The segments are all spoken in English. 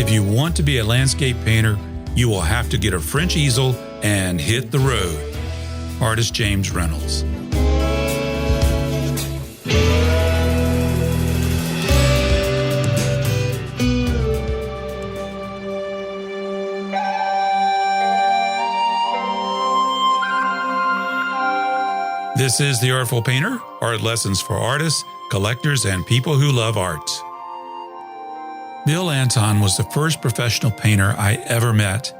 If you want to be a landscape painter, you will have to get a French easel and hit the road. Artist James Reynolds. This is The Artful Painter, art lessons for artists, collectors, and people who love art. Bill Anton was the first professional painter I ever met.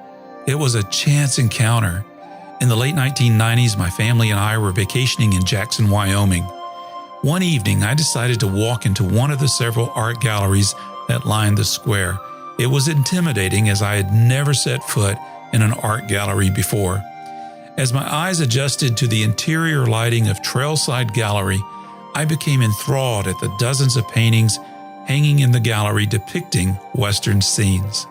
It was a chance encounter. In the late 1990s, my family and I were vacationing in Jackson, Wyoming. One evening, I decided to walk into one of the several art galleries that lined the square. It was intimidating as I had never set foot in an art gallery before. As my eyes adjusted to the interior lighting of Trailside Gallery, I became enthralled at the dozens of paintings hanging in the gallery depicting Western scenes.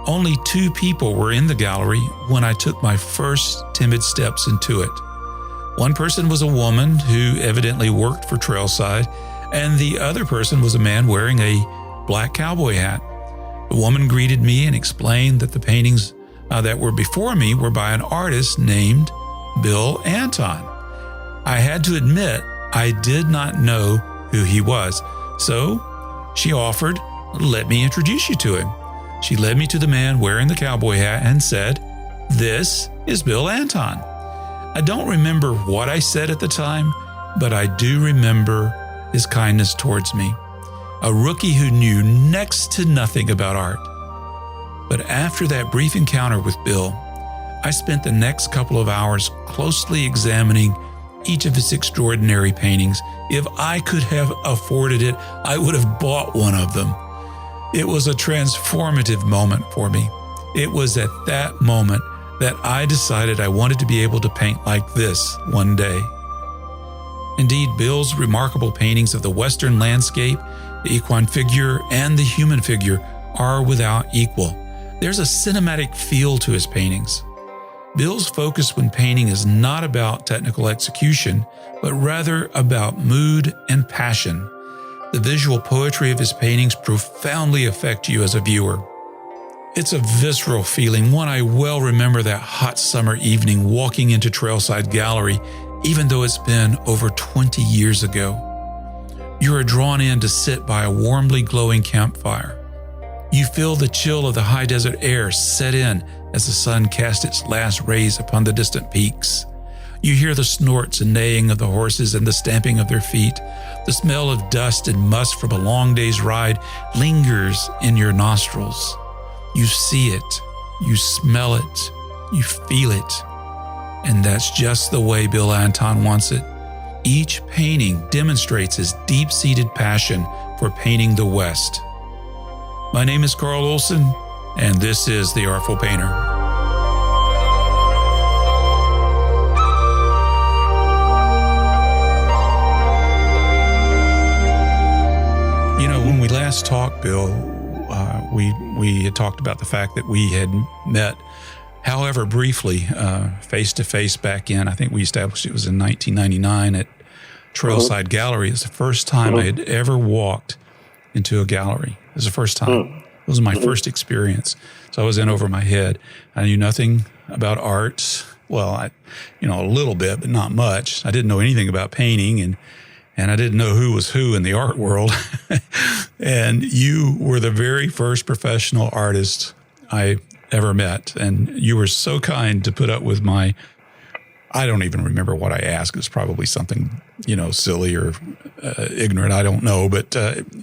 Only 2 people were in the gallery when I took my first timid steps into it. One person was a woman who evidently worked for Trailside, and the other person was a man wearing a black cowboy hat. The woman greeted me and explained that the paintings that were before me were by an artist named Bill Anton. I had to admit I did not know who he was, so she offered, "Let me introduce you to him." She led me to the man wearing the cowboy hat and said, "This is Bill Anton." I don't remember what I said at the time, but I do remember his kindness towards me, a rookie who knew next to nothing about art. But after that brief encounter with Bill, I spent the next couple of hours closely examining each of his extraordinary paintings. If I could have afforded it, I would have bought one of them. It was a transformative moment for me. It was at that moment that I decided I wanted to be able to paint like this one day. Indeed, Bill's remarkable paintings of the Western landscape, the equine figure, and the human figure are without equal. There's a cinematic feel to his paintings. Bill's focus when painting is not about technical execution, but rather about mood and passion. The visual poetry of his paintings profoundly affect you as a viewer. It's a visceral feeling, one I well remember that hot summer evening walking into Trailside Gallery, even though it's been over 20 years ago. You are drawn in to sit by a warmly glowing campfire. You feel the chill of the high desert air set in as the sun casts its last rays upon the distant peaks. You hear the snorts and neighing of the horses and the stamping of their feet. The smell of dust and musk from a long day's ride lingers in your nostrils. You see it, you smell it, you feel it. And that's just the way Bill Anton wants it. Each painting demonstrates his deep-seated passion for painting the West. My name is Carl Olson, and this is The Artful Painter. You know, when we last talked, Bill, we had talked about the fact that we had met, however briefly, face-to-face back in, I think we established it was in 1999 at Trailside Gallery. It's the first time I had ever walked into a gallery. It was the first time. It was my first experience. So I was in over my head. I knew nothing about art. Well, a little bit, but not much. I didn't know anything about painting, and I didn't know who was who in the art world. And you were the very first professional artist I ever met. And you were so kind to put up with I don't even remember what I asked. It was probably something, silly or ignorant. I don't know. But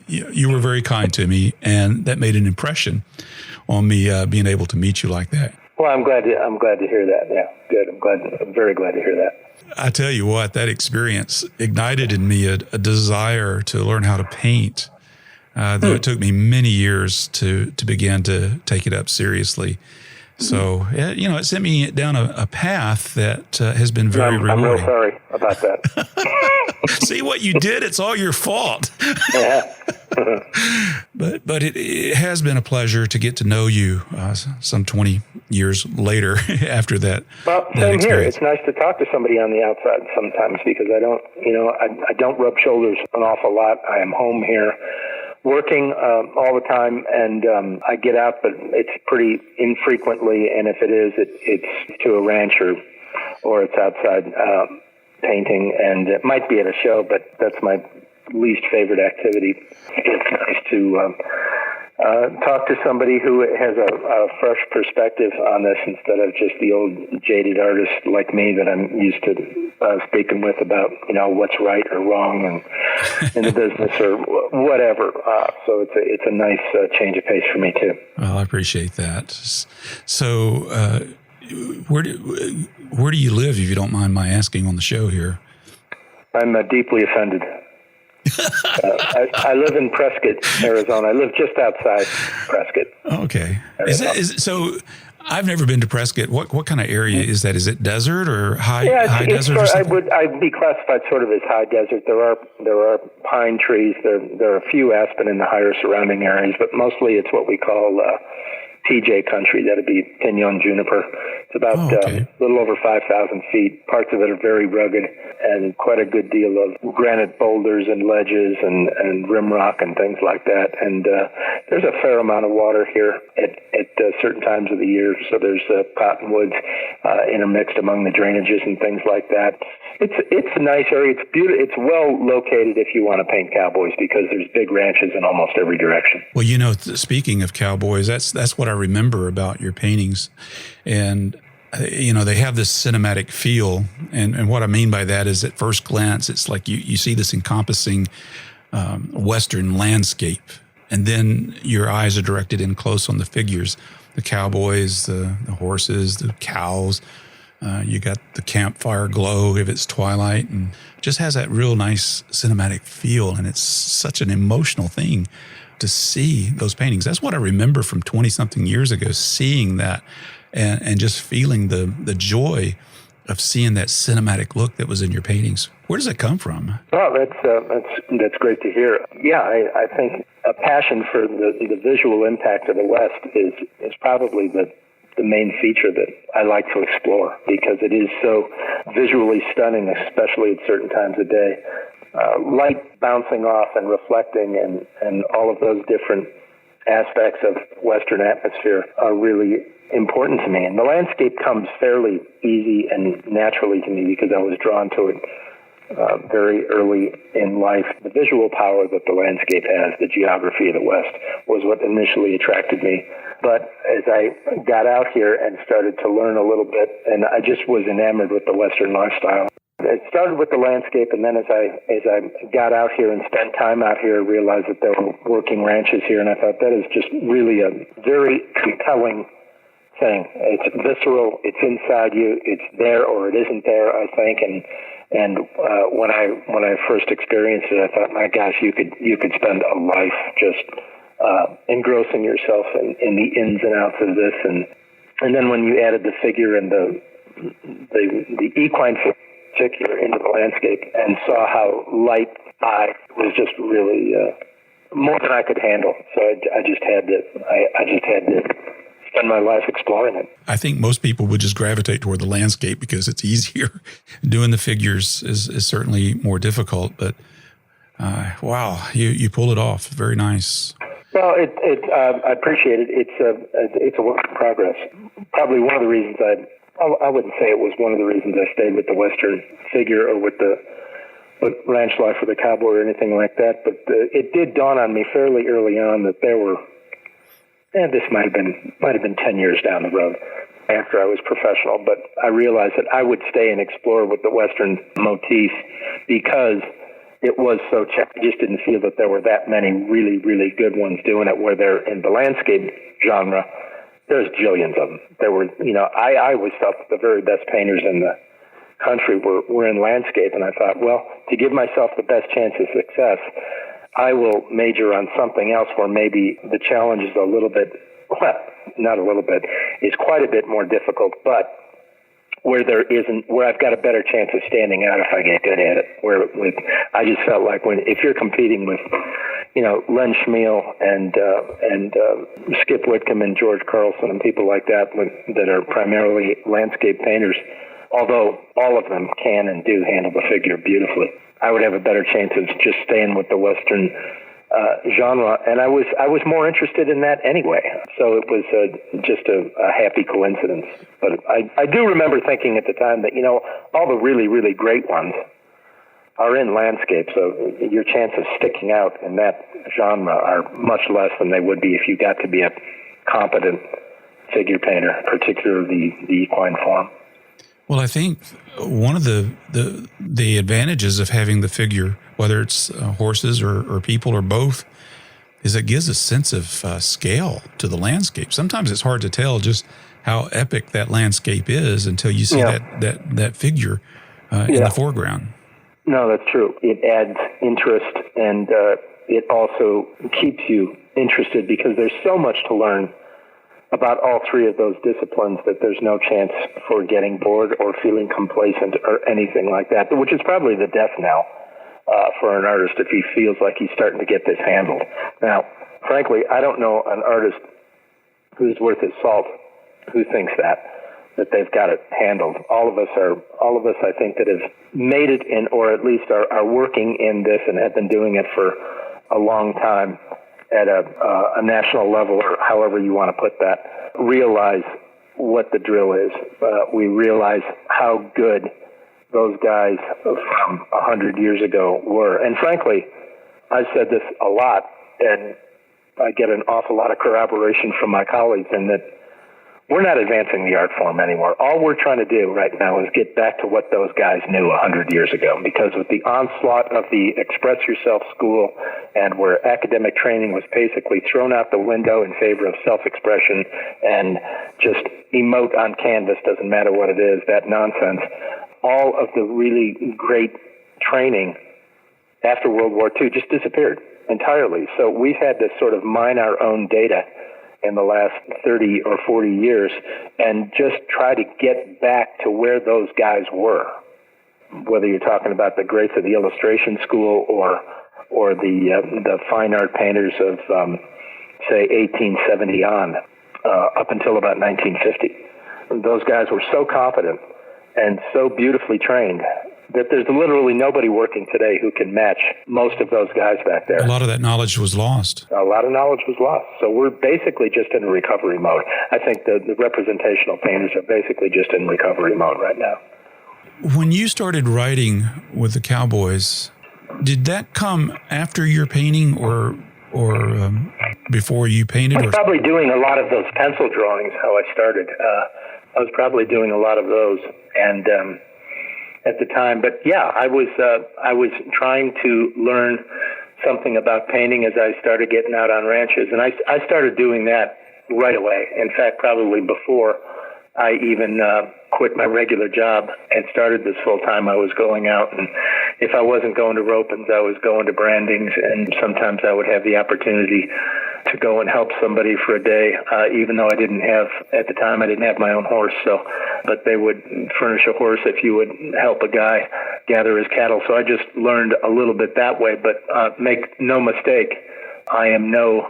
you were very kind to me, and that made an impression on me being able to meet you like that. Well, I'm glad to hear that. Yeah, good. I'm very glad to hear that. I tell you what, that experience ignited in me a desire to learn how to paint. Though it took me many years to begin to take it up seriously. So, it sent me down a path that has been very rewarding. I'm real sorry about that. See what you did? It's all your fault. Yeah. But it has been a pleasure to get to know you some 20 years later after that. Well, same here. It's nice to talk to somebody on the outside sometimes because I don't rub shoulders an awful lot. I am home here working all the time, and I get out, but it's pretty infrequently. And if it is, it's to a ranch or it's outside painting, and it might be at a show, but that's my least favorite activity. It's nice to talk to somebody who has a fresh perspective on this instead of just the old jaded artist like me that I'm used to speaking with about, what's right or wrong and in the business or whatever. So it's a nice change of pace for me too. Well, I appreciate that. So, where do you live, if you don't mind my asking on the show here? I'm deeply offended. I live in Prescott, Arizona. I live just outside Prescott. Okay. So? I've never been to Prescott. What kind of area is that? Is it desert or high desert? I'd be classified sort of as high desert. There are pine trees. There are a few aspen in the higher surrounding areas, but mostly it's what we call TJ country. That'd be pinon juniper. It's about a little over 5,000 feet. Parts of it are very rugged and quite a good deal of granite boulders and ledges and rim rock and things like that. And there's a fair amount of water here at certain times of the year. So there's cottonwoods intermixed among the drainages and things like that. It's a nice area. It's beautiful. It's well located if you want to paint cowboys because there's big ranches in almost every direction. Well, speaking of cowboys, that's what I remember about your paintings. And, they have this cinematic feel. And what I mean by that is at first glance, it's like you see this encompassing Western landscape. And then your eyes are directed in close on the figures, the cowboys, the horses, the cows. You got the campfire glow if it's twilight, and just has that real nice cinematic feel. And it's such an emotional thing to see those paintings. That's what I remember from 20-something years ago, seeing that and just feeling the joy of seeing that cinematic look that was in your paintings. Where does that come from? Well, that's great to hear. Yeah, I think a passion for the visual impact of the West is probably the main feature that I like to explore because it is so visually stunning, especially at certain times of day. Light bouncing off and reflecting and all of those different aspects of Western atmosphere are really important to me. And the landscape comes fairly easy and naturally to me because I was drawn to it very early in life. The visual power that the landscape has, the geography of the West, was what initially attracted me. But as I got out here and started to learn a little bit, and I just was enamored with the Western lifestyle. It started with the landscape, and then as I got out here and spent time out here, I realized that there were working ranches here, and I thought that is just really a very compelling thing. It's visceral, it's inside you, it's there or it isn't there, I think, and when I first experienced it, I thought, my gosh, you could spend a life just engrossing yourself in the ins and outs of this, and then when you added the figure and the equine figure into the landscape and saw how light I was just really more than I could handle. So I just had to spend my life exploring it. I think most people would just gravitate toward the landscape because it's easier. Doing the figures is certainly more difficult, but wow, you pulled it off. Very nice. Well, I appreciate it. It's a work in progress. Probably one of the reasons I wouldn't say it was one of the reasons I stayed with the Western figure or with ranch life or the cowboy or anything like that. But it did dawn on me fairly early on that there were, this might have been 10 years down the road after I was professional, but I realized that I would stay and explore with the Western motif because it was so I just didn't feel that there were that many really, really good ones doing it where they're in the landscape genre. There's jillions of them. There were, I always felt that the very best painters in the country were in landscape, and I thought, well, to give myself the best chance of success, I will major on something else where maybe the challenge is a little bit, well, not a little bit, is quite a bit more difficult, but where I've got a better chance of standing out if I get good at it. I just felt like if you're competing with, Len Schmiel and Skip Whitcomb and George Carlson and people like that that are primarily landscape painters, although all of them can and do handle the figure beautifully, I would have a better chance of just staying with the Western genre, and I was more interested in that anyway. So it was just a happy coincidence. But I do remember thinking at the time that, all the really, really great ones are in landscape, so your chance of sticking out in that genre are much less than they would be if you got to be a competent figure painter, particularly the equine form. Well, I think one of the advantages of having the figure, whether it's horses or people or both, is it gives a sense of scale to the landscape. Sometimes it's hard to tell just how epic that landscape is until you see that figure in the foreground. No, that's true. It adds interest, and it also keeps you interested because there's so much to learn about all three of those disciplines that there's no chance for getting bored or feeling complacent or anything like that, which is probably the death knell for an artist if he feels like he's starting to get this handled. Now, frankly, I don't know an artist who's worth his salt who thinks that they've got it handled. All of us, I think, that have made it in, or at least are working in this and have been doing it for a long time at a national level, or however you want to put that, realize what the drill is. We realize how good those guys from 100 years ago were. And frankly, I've said this a lot, and I get an awful lot of corroboration from my colleagues in that we're not advancing the art form anymore. All we're trying to do right now is get back to what those guys knew 100 years ago, because with the onslaught of the Express Yourself school and where academic training was basically thrown out the window in favor of self-expression and just emote on canvas, doesn't matter what it is, that nonsense, all of the really great training after World War II just disappeared entirely. So we've had to sort of mine our own data in the last 30 or 40 years and just try to get back to where those guys were, whether you're talking about the greats of the illustration school or the fine art painters of, say, 1870 on, up until about 1950. Those guys were so confident and so beautifully trained that there's literally nobody working today who can match most of those guys back there. A lot of that knowledge was lost. A lot of knowledge was lost. So we're basically just in recovery mode. I think the representational painters are basically just in recovery mode right now. When you started writing with the Cowboys, did that come after your painting or before you painted? I was probably doing a lot of those pencil drawings, how I started. I was probably doing a lot of those. And at the time, but yeah, I was trying to learn something about painting as I started getting out on ranches, and I started doing that right away. In fact, probably before I even quit my regular job and started this full time, I was going out, and if I wasn't going to ropings, I was going to brandings, and sometimes I would have the opportunity to go and help somebody for a day, even though at the time I didn't have my own horse. But they would furnish a horse if you would help a guy gather his cattle. So I just learned a little bit that way. But make no mistake, I am no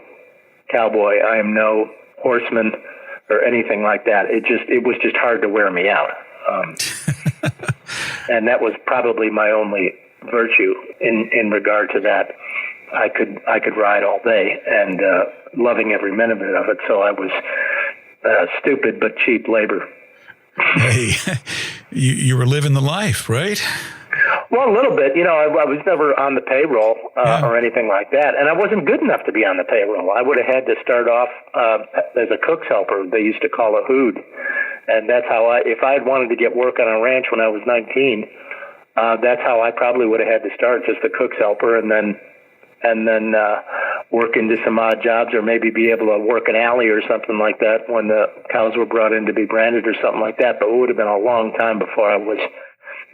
cowboy. I am no horseman or anything like that. It was just hard to wear me out. And that was probably my only virtue in regard to that. I could ride all day and loving every minute of it. So I was stupid but cheap labor. Hey, you were living the life, right? Well, a little bit. I was never on the payroll or anything like that, and I wasn't good enough to be on the payroll. I would have had to start off as a cook's helper. They used to call a hood, and that's how if I had wanted to get work on a ranch when I was 19, that's how I probably would have had to start, just a cook's helper, and then work into some odd jobs, or maybe be able to work an alley or something like that when the cows were brought in to be branded or something like that. But it would have been a long time before I was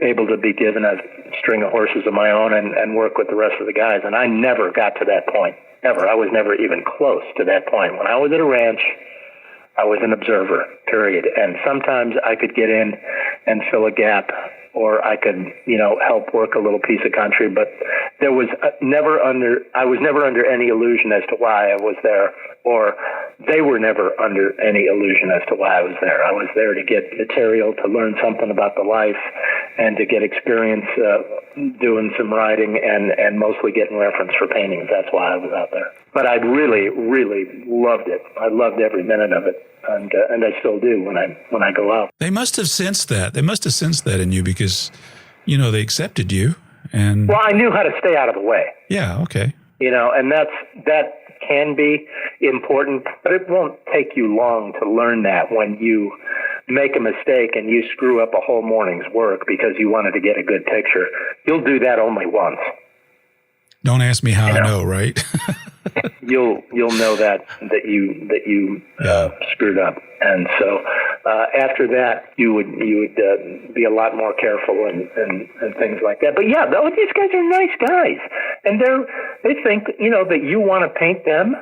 able to be given a string of horses of my own and work with the rest of the guys. And I never got to that point, ever. I was never even close to that point. When I was at a ranch, I was an observer, period. And sometimes I could get in and fill a gap, or I could, help work a little piece of country, but I was never under any illusion as to why I was there, or they were never under any illusion as to why I was there. I was there to get material, to learn something about the life, and to get experience doing some writing and mostly getting reference for paintings. That's why I was out there. But I really, really loved it. I loved every minute of it, and I still do when I go out. They must have sensed that. They must have sensed that in you because, they accepted you. And well, I knew how to stay out of the way. Yeah, okay. And that can be important, but it won't take you long to learn that when you make a mistake and you screw up a whole morning's work because you wanted to get a good picture. You'll do that only once. Don't ask me how I know, right? You'll know that you screwed up, and so after that you would be a lot more careful and things like that. But yeah, these guys are nice guys, and they think that you want to paint them,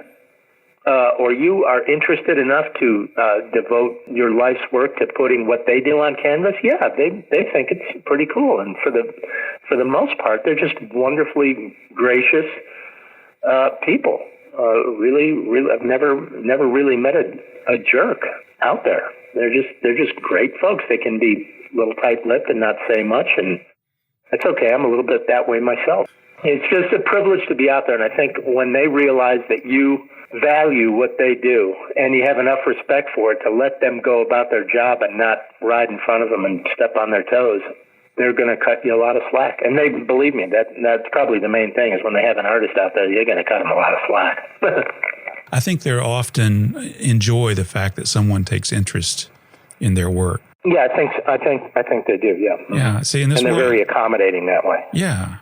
or you are interested enough to devote your life's work to putting what they do on canvas. Yeah, they think it's pretty cool, and for the most part, they're just wonderfully gracious people. Really, I've never really met a jerk out there. They're just great folks. They can be a little tight-lipped and not say much, and that's okay. I'm a little bit that way myself. It's just a privilege to be out there, and I think when they realize that you value what they do and you have enough respect for it to let them go about their job and not ride in front of them and step on their toes, they're going to cut you a lot of slack. And they believe me, that's probably the main thing is when they have an artist out there, you're going to cut them a lot of slack. I think they often enjoy the fact that someone takes interest in their work. Yeah, I think they do. Yeah. Yeah. See, in this and they're very accommodating that way. Yeah.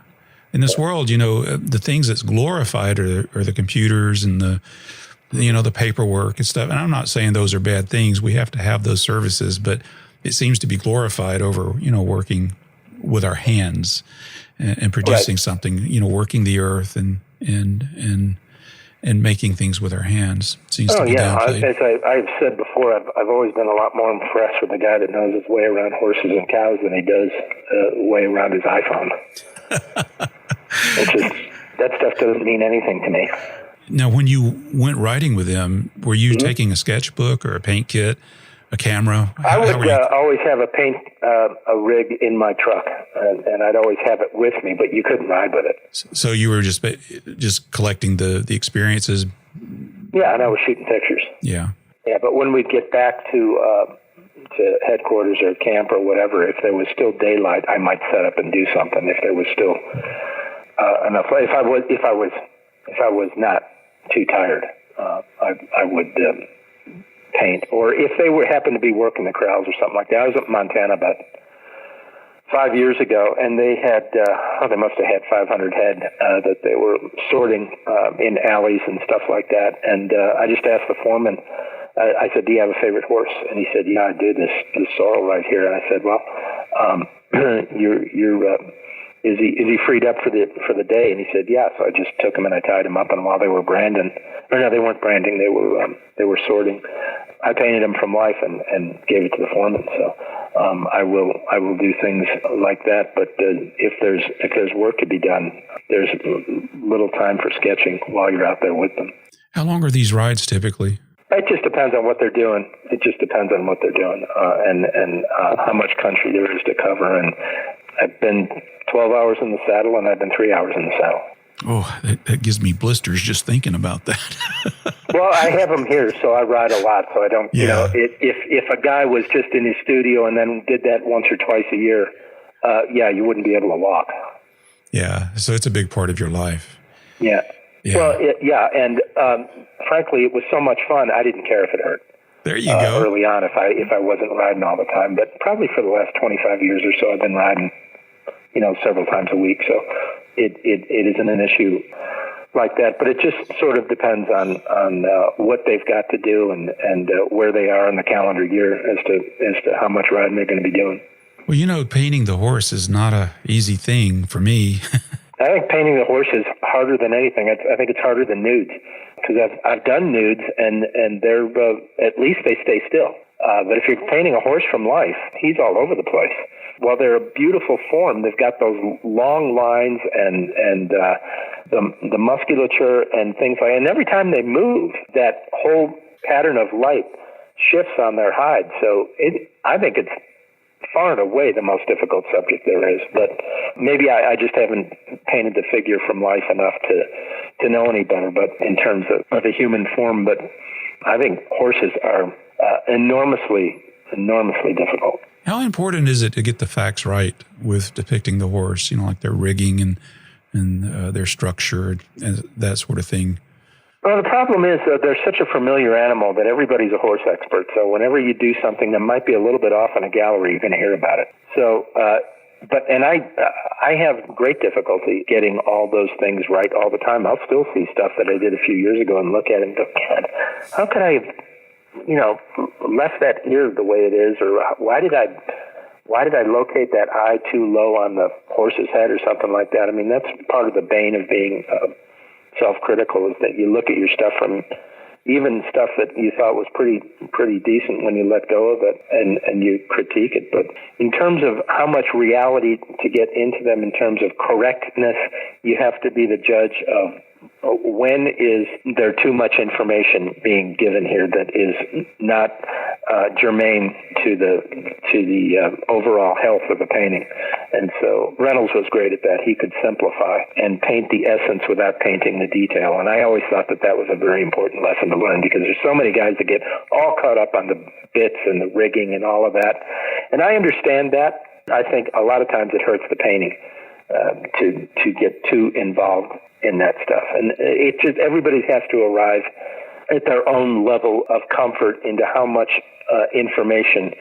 In this world, the things that's glorified are the computers and the paperwork and stuff. And I'm not saying those are bad things. We have to have those services, but it seems to be glorified over, working with our hands and producing something, working the earth and making things with our hands. It seems to be downplayed. As I've said before, I've always been a lot more impressed with the guy that knows his way around horses and cows than he does way around his iPhone. It's just, that stuff doesn't mean anything to me. Now, when you went riding with them, were you taking a sketchbook or a paint kit, a camera? I would always have a rig in my truck, and I'd always have it with me, but you couldn't ride with it. So you were just collecting the experiences? Yeah, and I was shooting pictures. Yeah. Yeah, but when we'd get back to headquarters or camp or whatever, if there was still daylight, I might set up and do something. If there was still enough, if I was not too tired, I would paint. Or if they happened to be working the corrals or something like that. I was up in Montana about 5 years ago, and they had they must have had 500 head that they were sorting in alleys and stuff like that. And I just asked the foreman. I said, "Do you have a favorite horse?" And he said, "Yeah, I do. This sorrel right here." And I said, "Well, is he freed up for the day?" And he said, "Yeah." So I just took him and I tied him up. And while they were branding, or no, they weren't branding. They were sorting. I painted him from life and gave it to the foreman. So I will do things like that. But if there's work to be done, there's little time for sketching while you're out there with them. How long are these rides typically? It just depends on what they're doing. And how much country there is to cover. And I've been 12 hours in the saddle, and I've been 3 hours in the saddle. Oh, that gives me blisters just thinking about that. Well, I have them here, so I ride a lot. So I don't, if a guy was just in his studio and then did that once or twice a year, you wouldn't be able to walk. Yeah, so it's a big part of your life. Yeah. Well, and frankly, it was so much fun, I didn't care if it hurt. There you go. Early on, if I wasn't riding all the time, but probably for the last 25 years or so, I've been riding, several times a week. So it isn't an issue like that, but it just sort of depends on what they've got to do and where they are in the calendar year as to how much riding they're going to be doing. Well, painting the horse is not a easy thing for me. I think painting the horse is harder than anything. I think it's harder than nudes because I've done nudes and they're at least they stay still. But if you're painting a horse from life, he's all over the place. While they're a beautiful form, they've got those long lines and the musculature and things like that. And every time they move, that whole pattern of light shifts on their hide. So I think it's far and away the most difficult subject there is. But maybe I just haven't painted the figure from life enough to know any better, but in terms of a human form. But I think horses are enormously difficult. How important is it to get the facts right with depicting the horse, like their rigging and their structure and that sort of thing? Well, the problem is they're such a familiar animal that everybody's a horse expert. So whenever you do something that might be a little bit off in a gallery, you're going to hear about it. So, I have great difficulty getting all those things right all the time. I'll still see stuff that I did a few years ago and look at it and go, God, how could I have, left that ear the way it is, or why did I locate that eye too low on the horse's head or something like that? I mean, that's part of the bane of being self-critical, is that you look at your stuff from even stuff that you thought was pretty decent when you let go of it and you critique it. But in terms of how much reality to get into them, in terms of correctness, you have to be the judge of when is there too much information being given here that is not germane to the overall health of the painting. And so Reynolds was great at that. He could simplify and paint the essence without painting the detail. And I always thought that was a very important lesson to learn, because there's so many guys that get all caught up on the bits and the rigging and all of that. And I understand that. I think a lot of times it hurts the painting to get too involved in that stuff. And it just, everybody has to arrive at their own level of comfort into how much information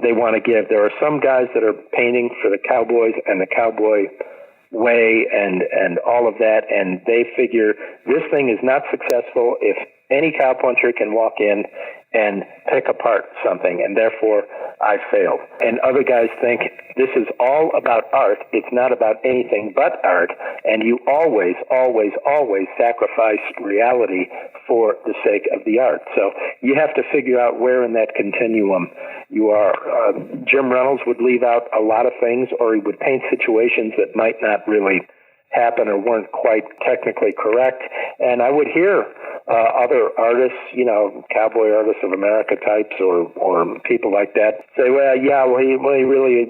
they want to give. There are some guys that are painting for the cowboys and the cowboy way and all of that, and they figure this thing is not successful if any cowpuncher can walk in and pick apart something, and therefore I failed. And other guys think this is all about art. It's not about anything but art, and you always sacrifice reality for the sake of the art. So you have to figure out where in that continuum you are. Jim Reynolds would leave out a lot of things, or he would paint situations that might not really happen or weren't quite technically correct. And I would hear other artists, cowboy artists of America types or people like that say, he really,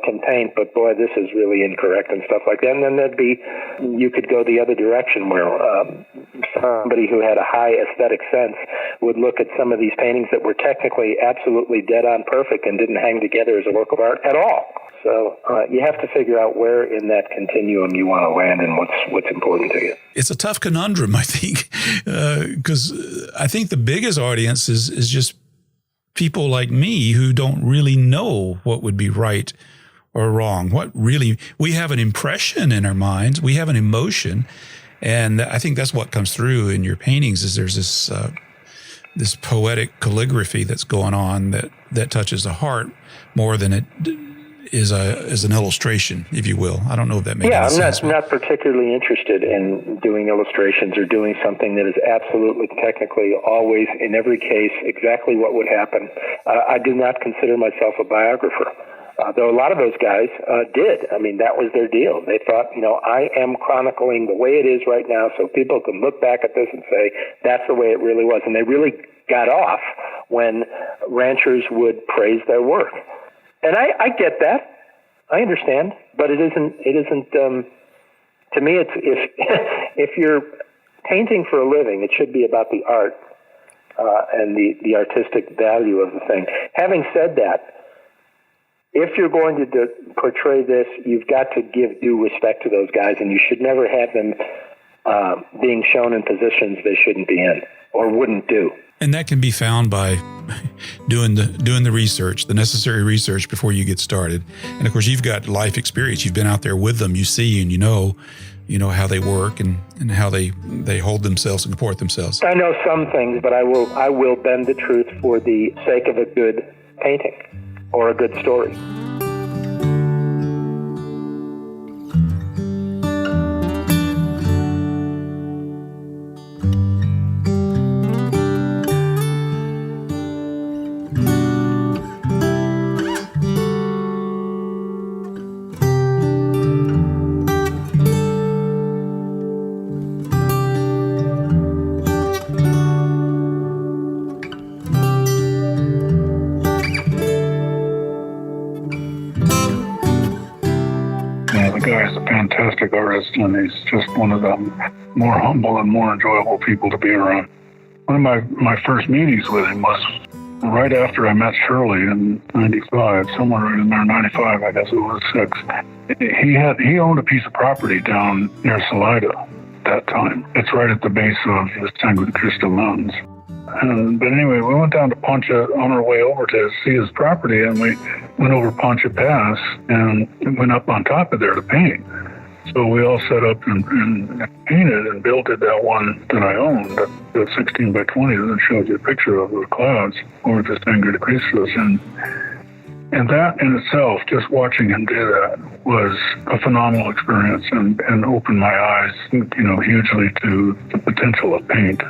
can paint, but boy, this is really incorrect and stuff like that. And then you could go the other direction where somebody who had a high aesthetic sense would look at some of these paintings that were technically absolutely dead on perfect and didn't hang together as a work of art at all. So you have to figure out where in that continuum you want to land and what's important to you. It's a tough conundrum, I think, because I think the biggest audience is just people like me who don't really know what would be right or wrong. We have an impression in our minds, we have an emotion, and I think that's what comes through in your paintings. Is there's this poetic calligraphy that's going on that touches the heart more than it is an illustration, if you will. I don't know if that makes sense. I'm not particularly interested in doing illustrations or doing something that is absolutely technically always, in every case, exactly what would happen. I do not consider myself a biographer, though a lot of those guys did. I mean, that was their deal. They thought, I am chronicling the way it is right now so people can look back at this and say, that's the way it really was. And they really got off when ranchers would praise their work. And I get that. I understand, but it isn't. To me, it's if you're painting for a living, it should be about the art and the artistic value of the thing. Having said that, if you're going to portray this, you've got to give due respect to those guys, and you should never have them being shown in positions they shouldn't be in or wouldn't do. And that can be found by doing the research, the necessary research before you get started. And of course, you've got life experience. You've been out there with them. You see and you know how they work and how they hold themselves and comport themselves. I know some things, but I will bend the truth for the sake of a good painting or a good story. Yeah, the guy is a fantastic artist, and he's just one of the more humble and more enjoyable people to be around. One of my first meetings with him was right after I met Shirley in 95, somewhere in there, 95, I guess it was, 6. He owned a piece of property down near Salida at that time. It's right at the base of the Sangre de Cristo Mountains. But anyway, we went down to Poncha on our way over to see his property, and we went over Poncha Pass and went up on top of there to paint. So we all set up and painted, and Bill did that one that I owned, the 16 by 20 that showed you a picture of the clouds over the Sangre de Cristo. And that in itself, just watching him do that, was a phenomenal experience and opened my eyes, hugely to the potential of paint,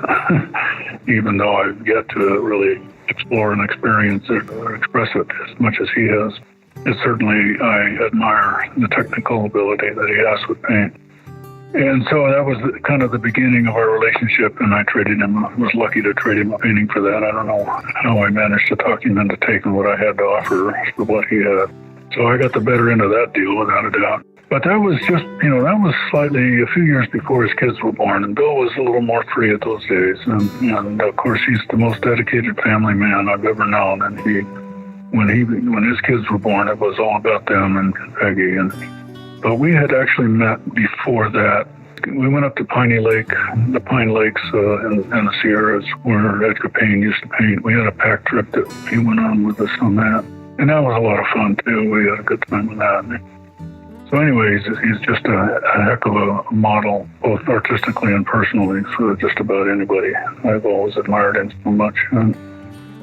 even though I've yet to really explore and experience it or express it as much as he has. Certainly, I admire the technical ability that he has with paint. And so that was kind of the beginning of our relationship, and I was lucky to trade him a painting for that. I don't know how I managed to talk him into taking what I had to offer for what he had. So I got the better end of that deal, without a doubt. But that was just, that was slightly a few years before his kids were born, and Bill was a little more free at those days. And of course, he's the most dedicated family man I've ever known, and when his kids were born, it was all about them and Peggy. But we had actually met before that. We went up to Piney Lake, the Pine Lakes in the Sierras, where Edgar Payne used to paint. We had a pack trip that he went on with us on that. And that was a lot of fun, too. We had a good time with that. So anyways, he's just a heck of a model, both artistically and personally, for just about anybody. I've always admired him so much. And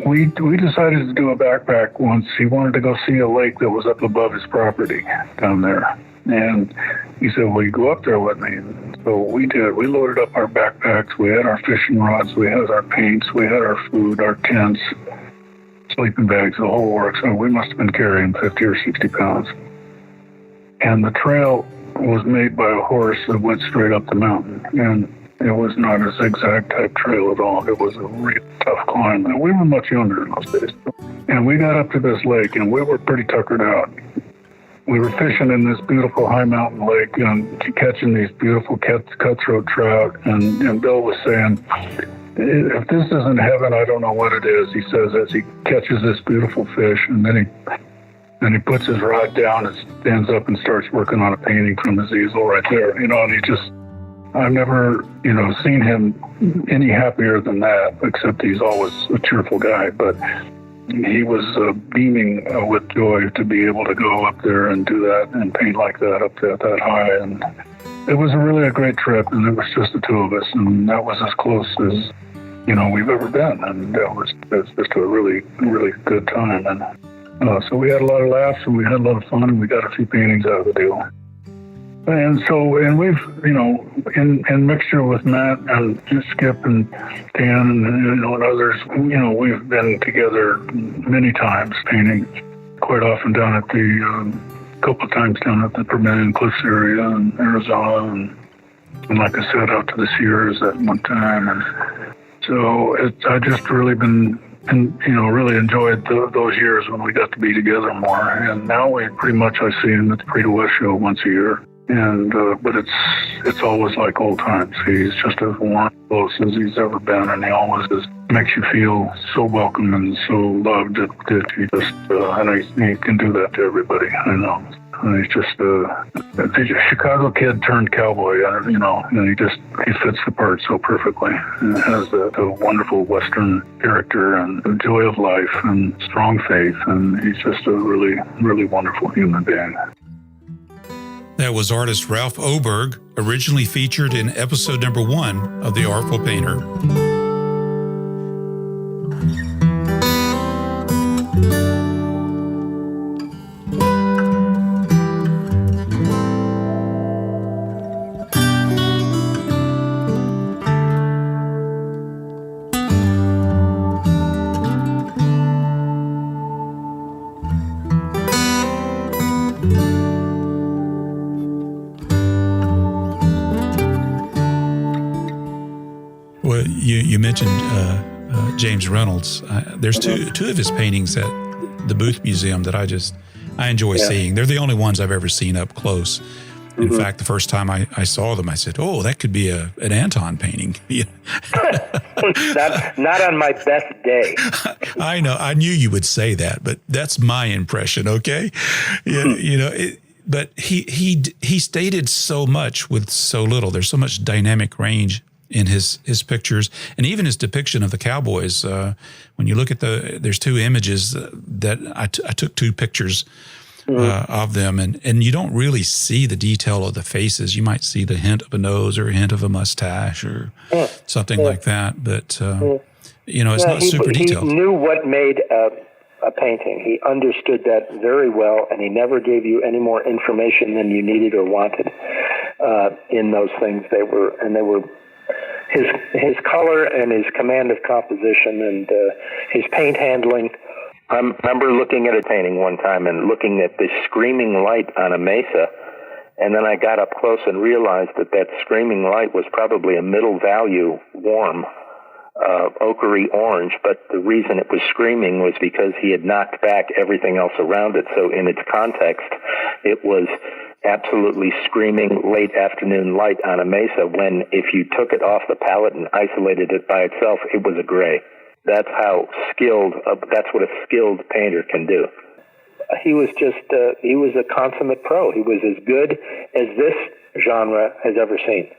we decided to do a backpack once. He wanted to go see a lake that was up above his property down there. And he said, "Will you go up there with me?" And so we did. We loaded up our backpacks. We had our fishing rods. We had our paints. We had our food, our tents, sleeping bags, the whole works. So we must have been carrying 50 or 60 pounds. And the trail was made by a horse that went straight up the mountain. And it was not a zigzag type trail at all. It was a real tough climb. And we were much younger in those days. And we got up to this lake, and we were pretty tuckered out. We were fishing in this beautiful high mountain lake and catching these beautiful cutthroat trout. And Bill was saying, "If this isn't heaven, I don't know what it is," he says, as he catches this beautiful fish. And then he puts his rod down and stands up and starts working on a painting from his easel right there. And I've never, seen him any happier than that, except he's always a cheerful guy. But he was beaming with joy to be able to go up there and do that and paint like that up there that high. And it was really a great trip, and it was just the two of us, and that was as close as, we've ever been. And it was just a really, really good time. And so we had a lot of laughs, and we had a lot of fun, and we got a few paintings out of the deal. And we've, in mixture with Matt and Skip and Dan and others, we've been together many times painting, quite often down at couple of times down at the Vermilion Cliffs area in Arizona, and like I said, out to the Sierras at one time. And so I just really been, really enjoyed those years when we got to be together more. And now I see him at the Free to West show once a year. And but it's always like old times. He's just as warm, close as he's ever been, and he always makes you feel so welcome and so loved that he just and he can do that to everybody. I know. And he's just a Chicago kid turned cowboy, and he fits the part so perfectly. And has the wonderful Western character and the joy of life and strong faith, and he's just a really, really wonderful human being. That was artist Ralph Oberg, originally featured in episode number 1 of The Artful Painter. Well, you mentioned James Reynolds. There's two of his paintings at the Booth Museum that I just I enjoy seeing. They're the only ones I've ever seen up close. In Mm-hmm. fact, the first time I saw them, I said, "Oh, that could be an Anton painting." not on my best day. I know. I knew you would say that, but that's my impression. Okay, but he stated so much with so little. There's so much dynamic range in his pictures, and even his depiction of the cowboys. When you look at there's two images that I took two pictures of them, and you don't really see the detail of the faces. You might see the hint of a nose or a hint of a mustache or something like that, but it's not super detailed. He knew what made a painting. He understood that very well, and he never gave you any more information than you needed or wanted in those things. They were his color and his command of composition and his paint handling. I remember looking at a painting one time and looking at this screaming light on a mesa, and then I got up close and realized that screaming light was probably a middle value warm ochre orange, but the reason it was screaming was because he had knocked back everything else around it. So in its context, it was absolutely screaming late afternoon light on a mesa, when if you took it off the palette and isolated it by itself, it was a gray. That's how that's what a skilled painter can do. He was he was a consummate pro. He was as good as this genre has ever seen.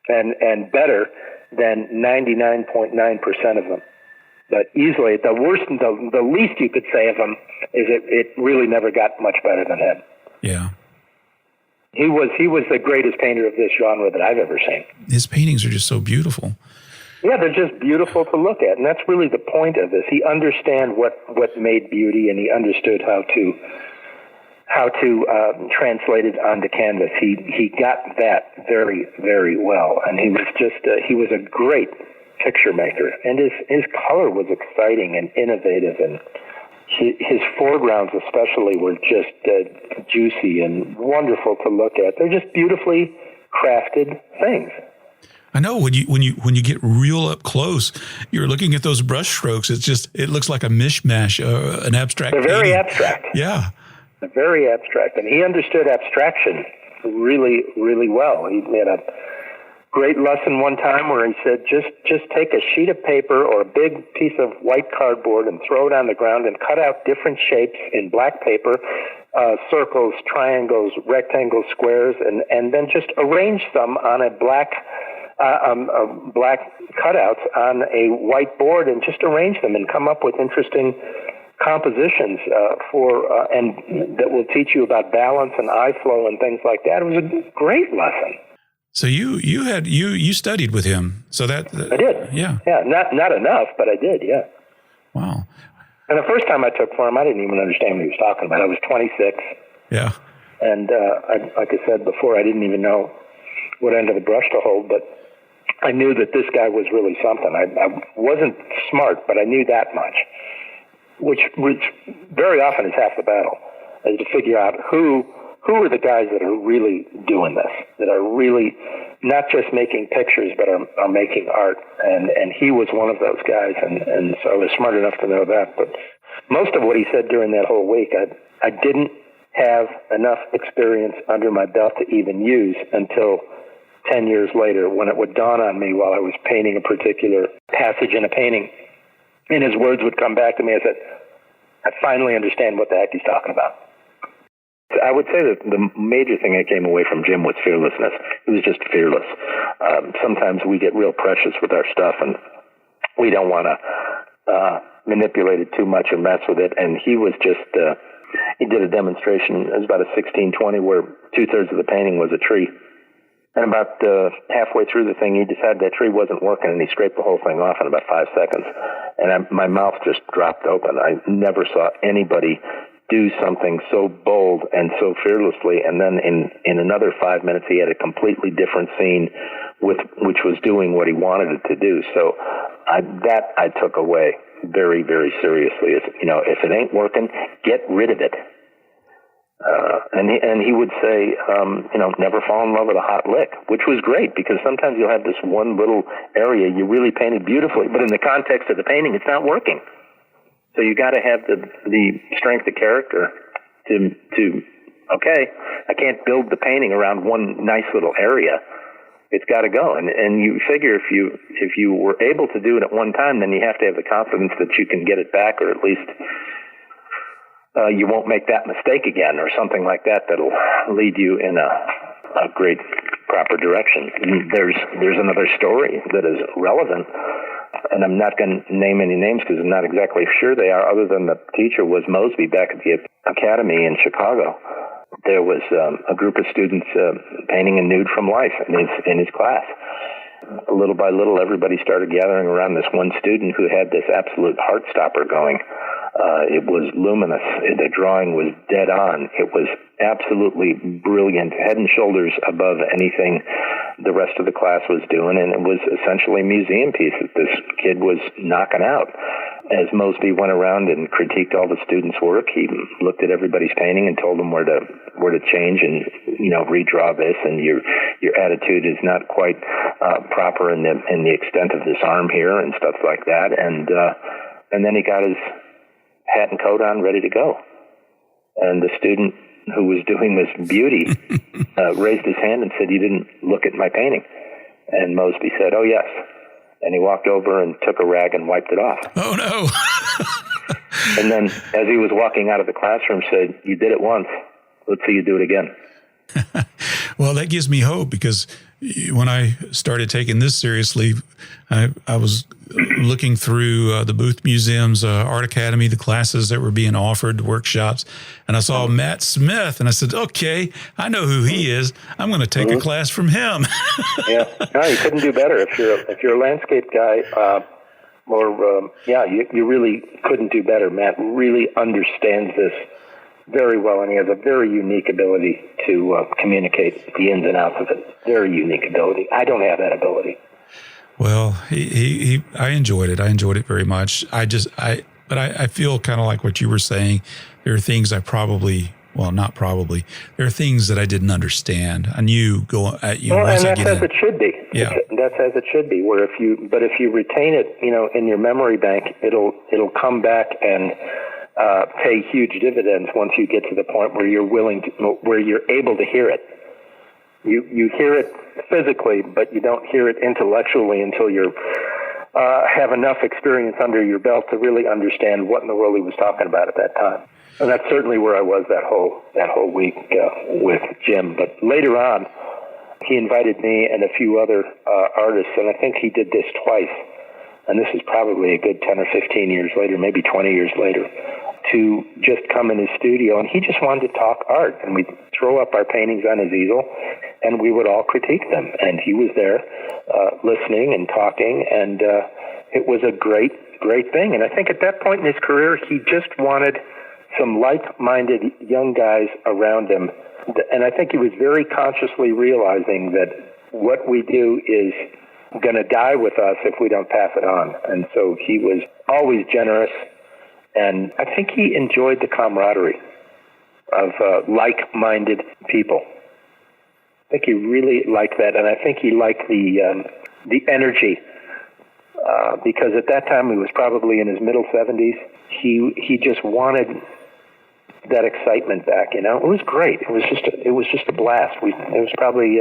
And better than 99.9% of them. But easily, the worst, the least you could say of him is it really never got much better than him. Yeah. He was the greatest painter of this genre that I've ever seen. His paintings are just so beautiful. Yeah, they're just beautiful to look at, and that's really the point of this. He understood what made beauty, and he understood how to translate it onto canvas. He got that very, very well, and he was he was a great picture maker, and his color was exciting and innovative, and his foregrounds especially were just juicy and wonderful to look at. They're just beautifully crafted things. I know when you get real up close, you're looking at those brush strokes. It looks like a mishmash, an abstract. They're very abstract. Yeah, they're very abstract, and he understood abstraction really, really well. He made a great lesson one time where he said, just take a sheet of paper or a big piece of white cardboard and throw it on the ground and cut out different shapes in black paper, circles, triangles, rectangles, squares, and then just arrange them on a black cutouts on a white board, and just arrange them and come up with interesting compositions and that will teach you about balance and eye flow and things like that. It was a great lesson. So you studied with him. So that I did. Yeah. Yeah. Not enough, but I did. Yeah. Wow. And the first time I took for him, I didn't even understand what he was talking about. I was 26. Yeah. And like I said before, I didn't even know what end of the brush to hold, but I knew that this guy was really something. I wasn't smart, but I knew that much, which very often is half the battle, is to figure out who are the guys that are really doing this, that are really not just making pictures, but are making art. And he was one of those guys, and so I was smart enough to know that. But most of what he said during that whole week, I didn't have enough experience under my belt to even use until 10 years later, when it would dawn on me while I was painting a particular passage in a painting, and his words would come back to me. I said, I finally understand what the heck he's talking about. I would say that the major thing I came away from Jim was fearlessness. He was just fearless. Sometimes we get real precious with our stuff, and we don't want to manipulate it too much or mess with it. And he was just, he did a demonstration. It was about a 1620 where 2/3 of the painting was a tree. And about halfway through the thing, he decided that tree wasn't working, and he scraped the whole thing off in about 5 seconds. And my mouth just dropped open. I never saw anybody do something so bold and so fearlessly. And then in another 5 minutes, he had a completely different scene which was doing what he wanted it to do. So I took away very, very seriously. If it ain't working, get rid of it. And he would say, never fall in love with a hot lick, which was great, because sometimes you'll have this one little area you really painted beautifully, but in the context of the painting, it's not working. So you got to have the strength of character okay, I can't build the painting around one nice little area. It's got to go. And you figure if you were able to do it at one time, then you have to have the confidence that you can get it back, or at least you won't make that mistake again, or something like that that'll lead you in a great proper direction. There's another story that is relevant, and I'm not going to name any names because I'm not exactly sure they are, other than the teacher was Mosby back at the academy in Chicago. There was a group of students painting a nude from life in his class. Little by little, everybody started gathering around this one student who had this absolute heart stopper going. It was luminous. The drawing was dead on. It was absolutely brilliant, head and shoulders above anything the rest of the class was doing, and it was essentially a museum piece that this kid was knocking out. As Mosby went around and critiqued all the students' work, he looked at everybody's painting and told them where to change and redraw this, and your attitude is not quite proper in the extent of this arm here and stuff like that. And then he got his hat and coat on, ready to go. And the student who was doing this beauty raised his hand and said, "You didn't look at my painting." And Mosby said, "Oh, yes." And he walked over and took a rag and wiped it off. Oh, no. And then as he was walking out of the classroom, said, "You did it once. Let's see you do it again." Well, that gives me hope, because when I started taking this seriously, I was looking through the Booth Museum's Art Academy, the classes that were being offered, workshops, and I saw Matt Smith, and I said, okay, I know who he is. I'm going to take a class from him. Yeah, no, you couldn't do better. If you're a landscape guy, you really couldn't do better. Matt really understands this very well, and he has a very unique ability to communicate the ins and outs of it. Very unique ability. I don't have that ability. Well, I enjoyed it. I enjoyed it very much. But I feel kind of like what you were saying. There are things there are things that I didn't understand. I knew once I get in. And that's as it should be. Yeah. That's as it should be. If you retain it, in your memory bank, it'll come back and pay huge dividends once you get to the point where where you're able to hear it. You hear it physically, but you don't hear it intellectually until you have enough experience under your belt to really understand what in the world he was talking about at that time. And that's certainly where I was that whole week with Jim. But later on, he invited me and a few other artists, and I think he did this twice. And this is probably a good 10 or 15 years later, maybe 20 years later, to just come in his studio, and he just wanted to talk art, and we'd throw up our paintings on his easel, and we would all critique them, and he was there listening and talking, and it was a great thing. And I think at that point in his career, he just wanted some like-minded young guys around him, and I think he was very consciously realizing that what we do is going to die with us if we don't pass it on. And so he was always generous, and I think he enjoyed the camaraderie of like-minded people. I think he really liked that, and I think he liked the energy, because at that time he was probably in his middle 70s. He just wanted that excitement back. It was great. It was just a blast. It was probably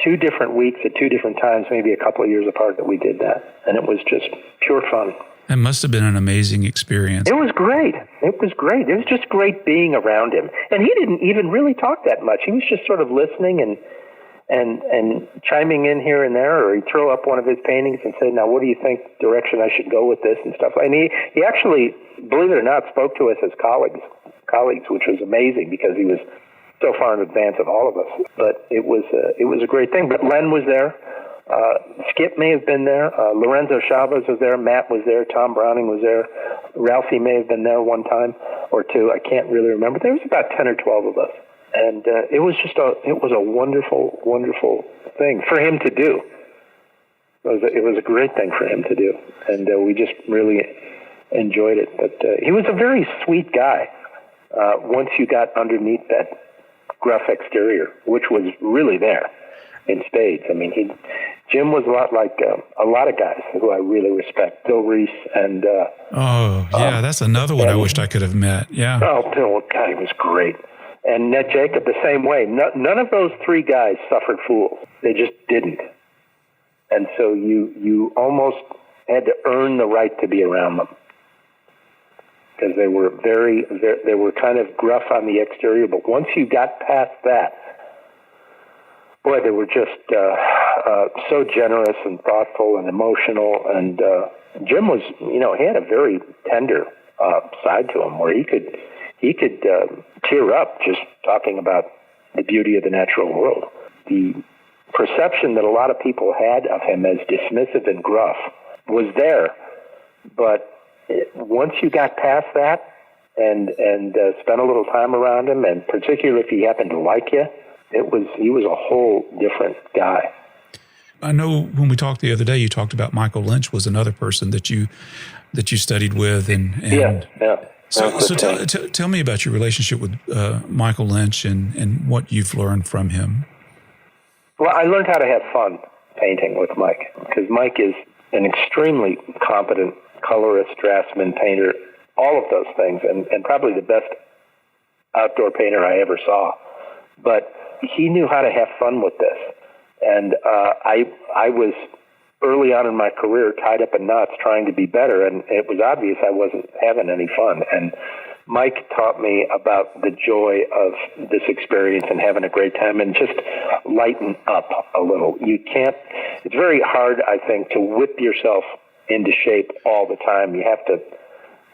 2 different weeks at 2 different times, maybe a couple of years apart, that we did that. And it was just pure fun. It must have been an amazing experience. It was great. It was just great being around him. And he didn't even really talk that much. He was just sort of listening and chiming in here and there, or he'd throw up one of his paintings and say, "Now, what do you think direction I should go with this?" and stuff. And he actually, believe it or not, spoke to us as colleagues, which was amazing because he was so far in advance of all of us. But it was a great thing. But Len was there. Skip may have been there. Lorenzo Chavez was there. Matt was there. Tom Browning was there. Ralphie may have been there one time or two. I can't really remember. There was about 10 or 12 of us. And it was a wonderful, wonderful thing for him to do. It was a great thing for him to do. And we just really enjoyed it. But he was a very sweet guy once you got underneath that gruff exterior, which was really there in spades. I mean, he'd Jim was a lot like a lot of guys who I really respect. Bill Reese and... that's another one I wished I could have met. Yeah. Oh, Bill, God, he was great. And Ned Jacob the same way. None of those three guys suffered fools. They just didn't. And so you almost had to earn the right to be around them. Because they were they were kind of gruff on the exterior, but once you got past that, boy, they were just so generous and thoughtful and emotional. And Jim was, he had a very tender side to him where he could tear up just talking about the beauty of the natural world. The perception that a lot of people had of him as dismissive and gruff was there, but once you got past that and spent a little time around him, and particularly if he happened to like you, he was a whole different guy. I know when we talked the other day, you talked about Michael Lynch was another person that you studied with, and yeah. So tell me about your relationship with Michael Lynch and what you've learned from him. Well, I learned how to have fun painting with Mike, because Mike is an extremely competent colorist, draftsman, painter, all of those things, and probably the best outdoor painter I ever saw. But he knew how to have fun with this. And I was, early on in my career, tied up in knots trying to be better, and it was obvious I wasn't having any fun. And Mike taught me about the joy of this experience and having a great time and just lighten up a little. It's very hard, I think, to whip yourself into shape all the time. You have to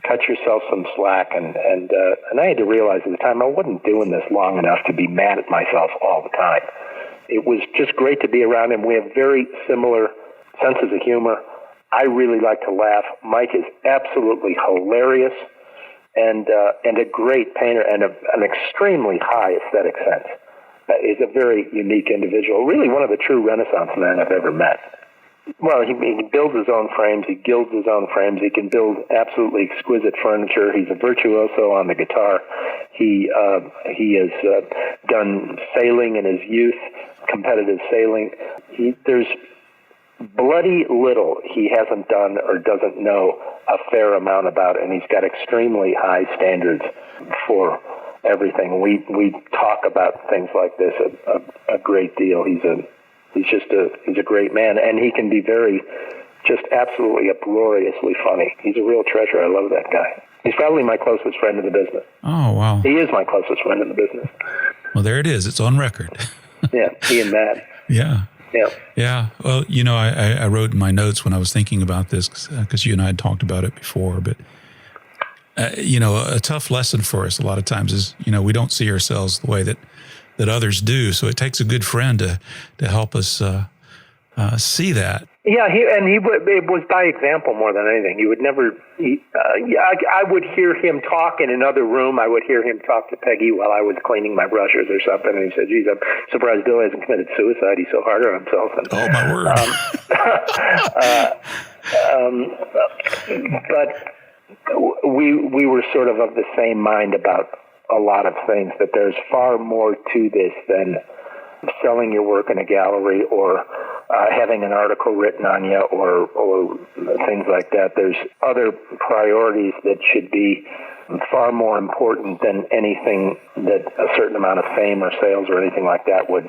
cut yourself some slack, and I had to realize at the time I wasn't doing this long enough to be mad at myself all the time. It was just great to be around him. We have very similar senses of humor. I really like to laugh. Mike is absolutely hilarious and a great painter and an extremely high aesthetic sense. He's a very unique individual, really one of the true Renaissance men I've ever met. Well, he builds his own frames. He gilds his own frames. He can build absolutely exquisite furniture. He's a virtuoso on the guitar. He has done sailing in his youth, competitive sailing. There's bloody little he hasn't done or doesn't know a fair amount about, and he's got extremely high standards for everything. We talk about things like this a great deal. He's a great man, and he can be just absolutely uproariously funny. He's a real treasure. I love that guy. He's probably my closest friend in the business. Oh, wow. He is my closest friend in the business. Well, there it is. It's on record. Yeah, he and Matt. Yeah. Yeah. Yeah. Well, I wrote in my notes when I was thinking about this, because you and I had talked about it before, but, a tough lesson for us a lot of times is, we don't see ourselves the way that others do. So it takes a good friend to help us see that. Yeah, it was by example more than anything. He would never. I would hear him talk in another room. I would hear him talk to Peggy while I was cleaning my brushes or something, and he said, "Geez, I'm surprised Bill hasn't committed suicide. He's so hard on himself." And, oh my word! But we were sort of the same mind about a lot of things. That there's far more to this than selling your work in a gallery or having an article written on you or things like that. There's other priorities that should be far more important than anything that a certain amount of fame or sales or anything like that would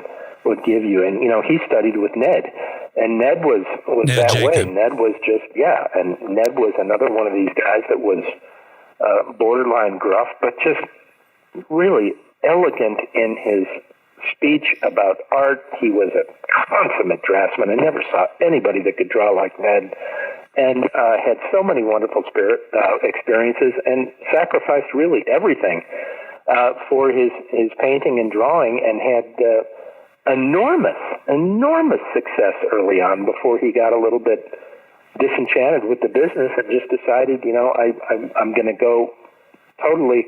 give you. And, he studied with Ned, and Ned was that Jacob. way. Ned was and Ned was another one of these guys that was borderline gruff, but just really elegant in his speech about art. He was a consummate draftsman. I never saw anybody that could draw like Ned, and had so many wonderful experiences and sacrificed really everything for his painting and drawing, and had enormous success early on before he got a little bit disenchanted with the business and just decided, I'm going to go totally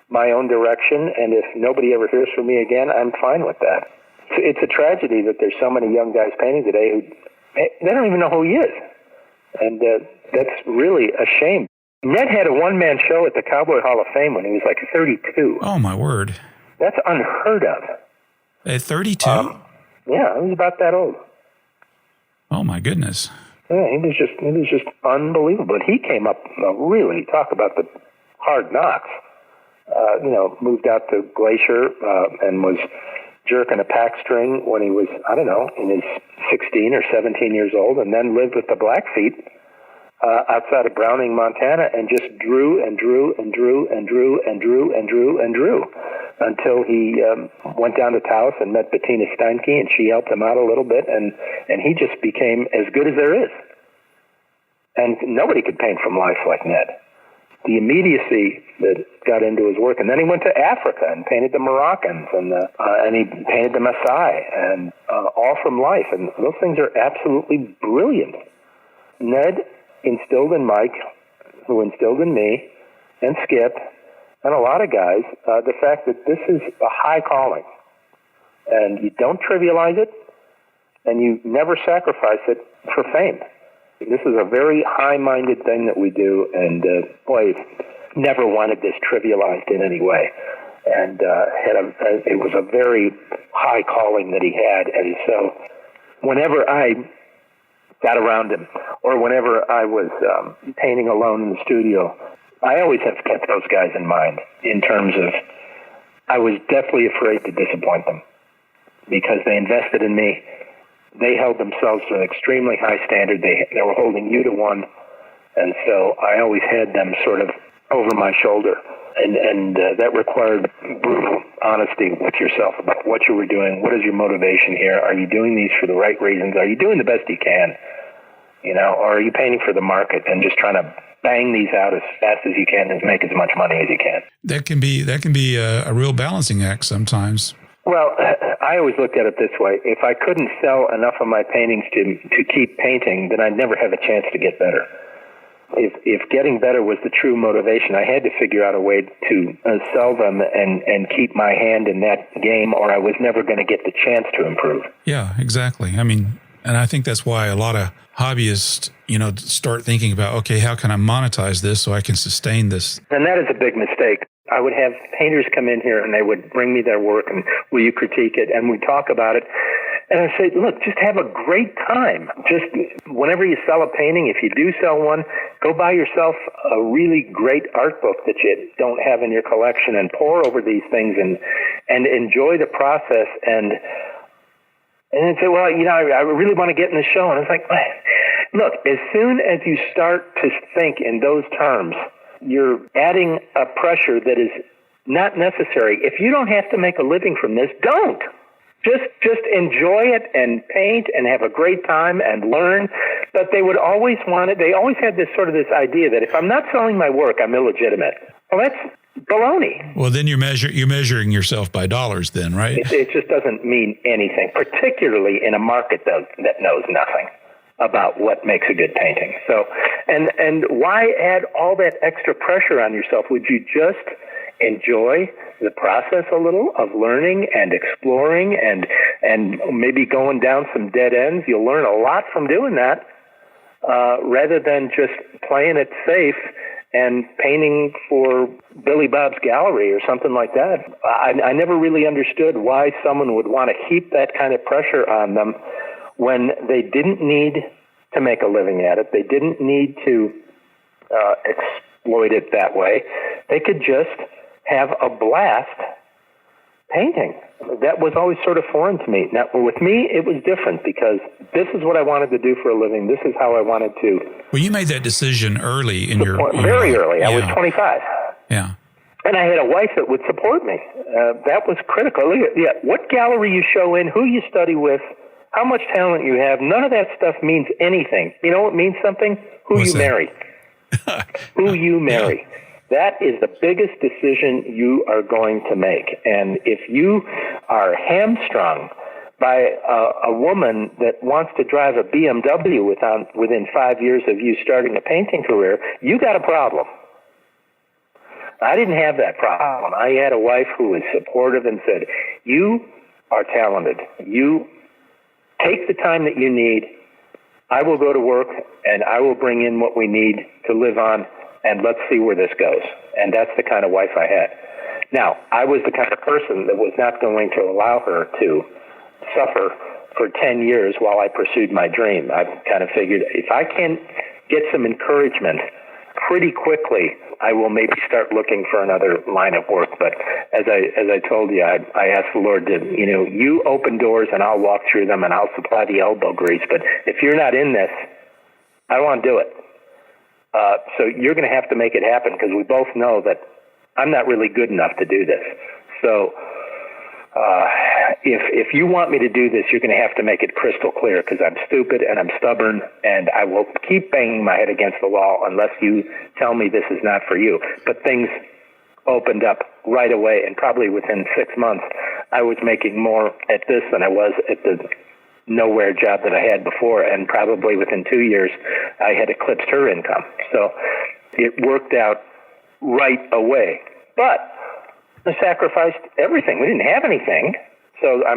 my own direction, and if nobody ever hears from me again, I'm fine with that. It's a tragedy that there's so many young guys painting today who they don't even know who he is, and that's really a shame. Ned had a one-man show at the Cowboy Hall of Fame when he was like 32. Oh my word! That's unheard of. At 32? Yeah, he was about that old. Oh, my goodness. Yeah, he was just unbelievable. He came up, really, talk about the hard knocks. Moved out to Glacier and was jerking a pack string when he was, I don't know, in his 16 or 17 years old, and then lived with the Blackfeet outside of Browning, Montana, and just drew and drew and drew and drew and drew and drew and drew until he went down to Taos and met Bettina Steinke, and she helped him out a little bit, and he just became as good as there is. And nobody could paint from life like Ned. The immediacy that got into his work, and then he went to Africa and painted the Moroccans, and he painted the Maasai, and all from life, and those things are absolutely brilliant. Ned instilled in Mike, who instilled in me, and Skip, and a lot of guys, the fact that this is a high calling, and you don't trivialize it, and you never sacrifice it for fame. This is a very high-minded thing that we do, and boy, never wanted this trivialized in any way. And it was a very high calling that he had, and so whenever I got around him, or whenever I was painting alone in the studio, I always have kept those guys in mind in terms of I was deathly afraid to disappoint them because they invested in me. They held themselves to an extremely high standard. They were holding you to one, and so I always had them sort of over my shoulder, and that required brutal honesty with yourself about what you were doing. What is your motivation here? Are you doing these for the right reasons? Are you doing the best you can? Or are you painting for the market and just trying to bang these out as fast as you can and make as much money as you can? That can be a real balancing act sometimes. Well, I always looked at it this way. If I couldn't sell enough of my paintings to keep painting, then I'd never have a chance to get better. If getting better was the true motivation, I had to figure out a way to sell them and keep my hand in that game, or I was never going to get the chance to improve. Yeah, exactly. I mean, and I think that's why a lot of hobbyists, start thinking about, okay, how can I monetize this so I can sustain this? And that is a big mistake. I would have painters come in here and they would bring me their work and will you critique it? And we talk about it. And I say, look, just have a great time. Just whenever you sell a painting, if you do sell one, go buy yourself a really great art book that you don't have in your collection and pore over these things and enjoy the process. And then say, well, I really want to get in the show. And it's like, look, as soon as you start to think in those terms, you're adding a pressure that is not necessary. If you don't have to make a living from this, don't. Just enjoy it and paint and have a great time and learn. But they would always want it. They always had this idea that if I'm not selling my work, I'm illegitimate. Well, that's baloney. Well, then you're measuring yourself by dollars then, right? It just doesn't mean anything, particularly in a market that knows nothing about what makes a good painting. So, and why add all that extra pressure on yourself? Would you just enjoy the process a little of learning and exploring and maybe going down some dead ends? You'll learn a lot from doing that rather than just playing it safe and painting for Billy Bob's Gallery or something like that. I never really understood why someone would want to heap that kind of pressure on them when they didn't need to make a living at it. They didn't need to exploit it that way. They could just have a blast painting. That was always sort of foreign to me. Now, with me, it was different because this is what I wanted to do for a living. This is how I wanted to. Well, you made that decision early in your very early. Yeah. I was 25. Yeah. And I had a wife that would support me. That was critical. Yeah, what gallery you show in, who you study with, how much talent you have, none of that stuff means anything. You know what means something? What's you marry. Who you marry. Yeah. That is the biggest decision you are going to make. And if you are hamstrung by a woman that wants to drive a BMW within 5 years of you starting a painting career, you got a problem. I didn't have that problem. I had a wife who was supportive and said, you are talented. You take the time that you need. I will go to work and I will bring in what we need to live on, and let's see where this goes. And that's the kind of wife I had. Now, I was the kind of person that was not going to allow her to suffer for 10 years while I pursued my dream. I kind of figured if I can get some encouragement pretty quickly, I will maybe start looking for another line of work. But as I told you, I asked the Lord to, you open doors and I'll walk through them and I'll supply the elbow grease. But if you're not in this, I don't want to do it. So you're going to have to make it happen, because we both know that I'm not really good enough to do this. So if you want me to do this, you're going to have to make it crystal clear, because I'm stupid and I'm stubborn, and I will keep banging my head against the wall unless you tell me this is not for you. But things opened up right away, and probably within 6 months, I was making more at this than I was at the nowhere job that I had before, and probably within 2 years, I had eclipsed her income. So it worked out right away. But I sacrificed everything. We didn't have anything. So, I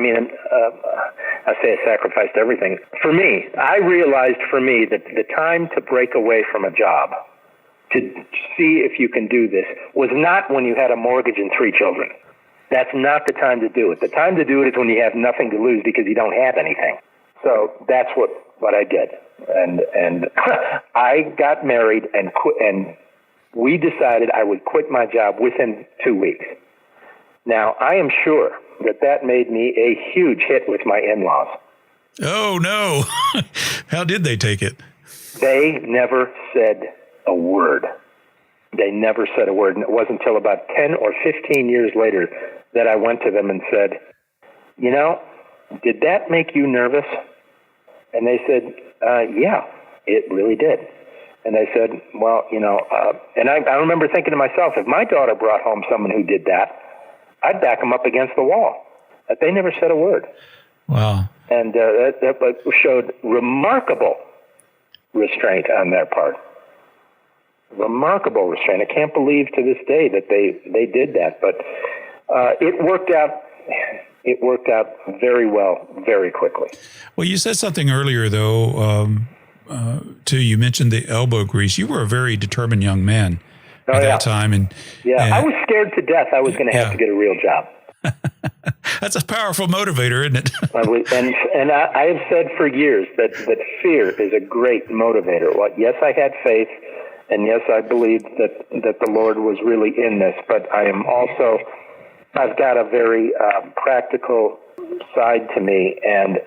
say I sacrificed everything. For me, I realized that the time to break away from a job, to see if you can do this, was not when you had a mortgage and 3 children. That's not the time to do it. The time to do it is when you have nothing to lose because you don't have anything. So that's what I did. And I got married and quit, and we decided I would quit my job within 2 weeks. Now, I am sure that made me a huge hit with my in-laws. Oh, no. How did they take it? They never said a word. They never said a word. And it wasn't until about 10 or 15 years later that I went to them and said, did that make you nervous? And they said, yeah, it really did. And I said, well, and I remember thinking to myself, if my daughter brought home someone who did that, I'd back them up against the wall. But they never said a word. Wow. And that showed remarkable restraint on their part. Remarkable restraint. I can't believe to this day that they did that. But it worked out. It worked out very well, very quickly. Well, you said something earlier, though, you mentioned the elbow grease. You were a very determined young man at that time. And I was scared to death I was going to have to get a real job. That's a powerful motivator, isn't it? and I have said for years that fear is a great motivator. Well, yes, I had faith, and yes, I believed that the Lord was really in this, but I've got a very practical side to me, and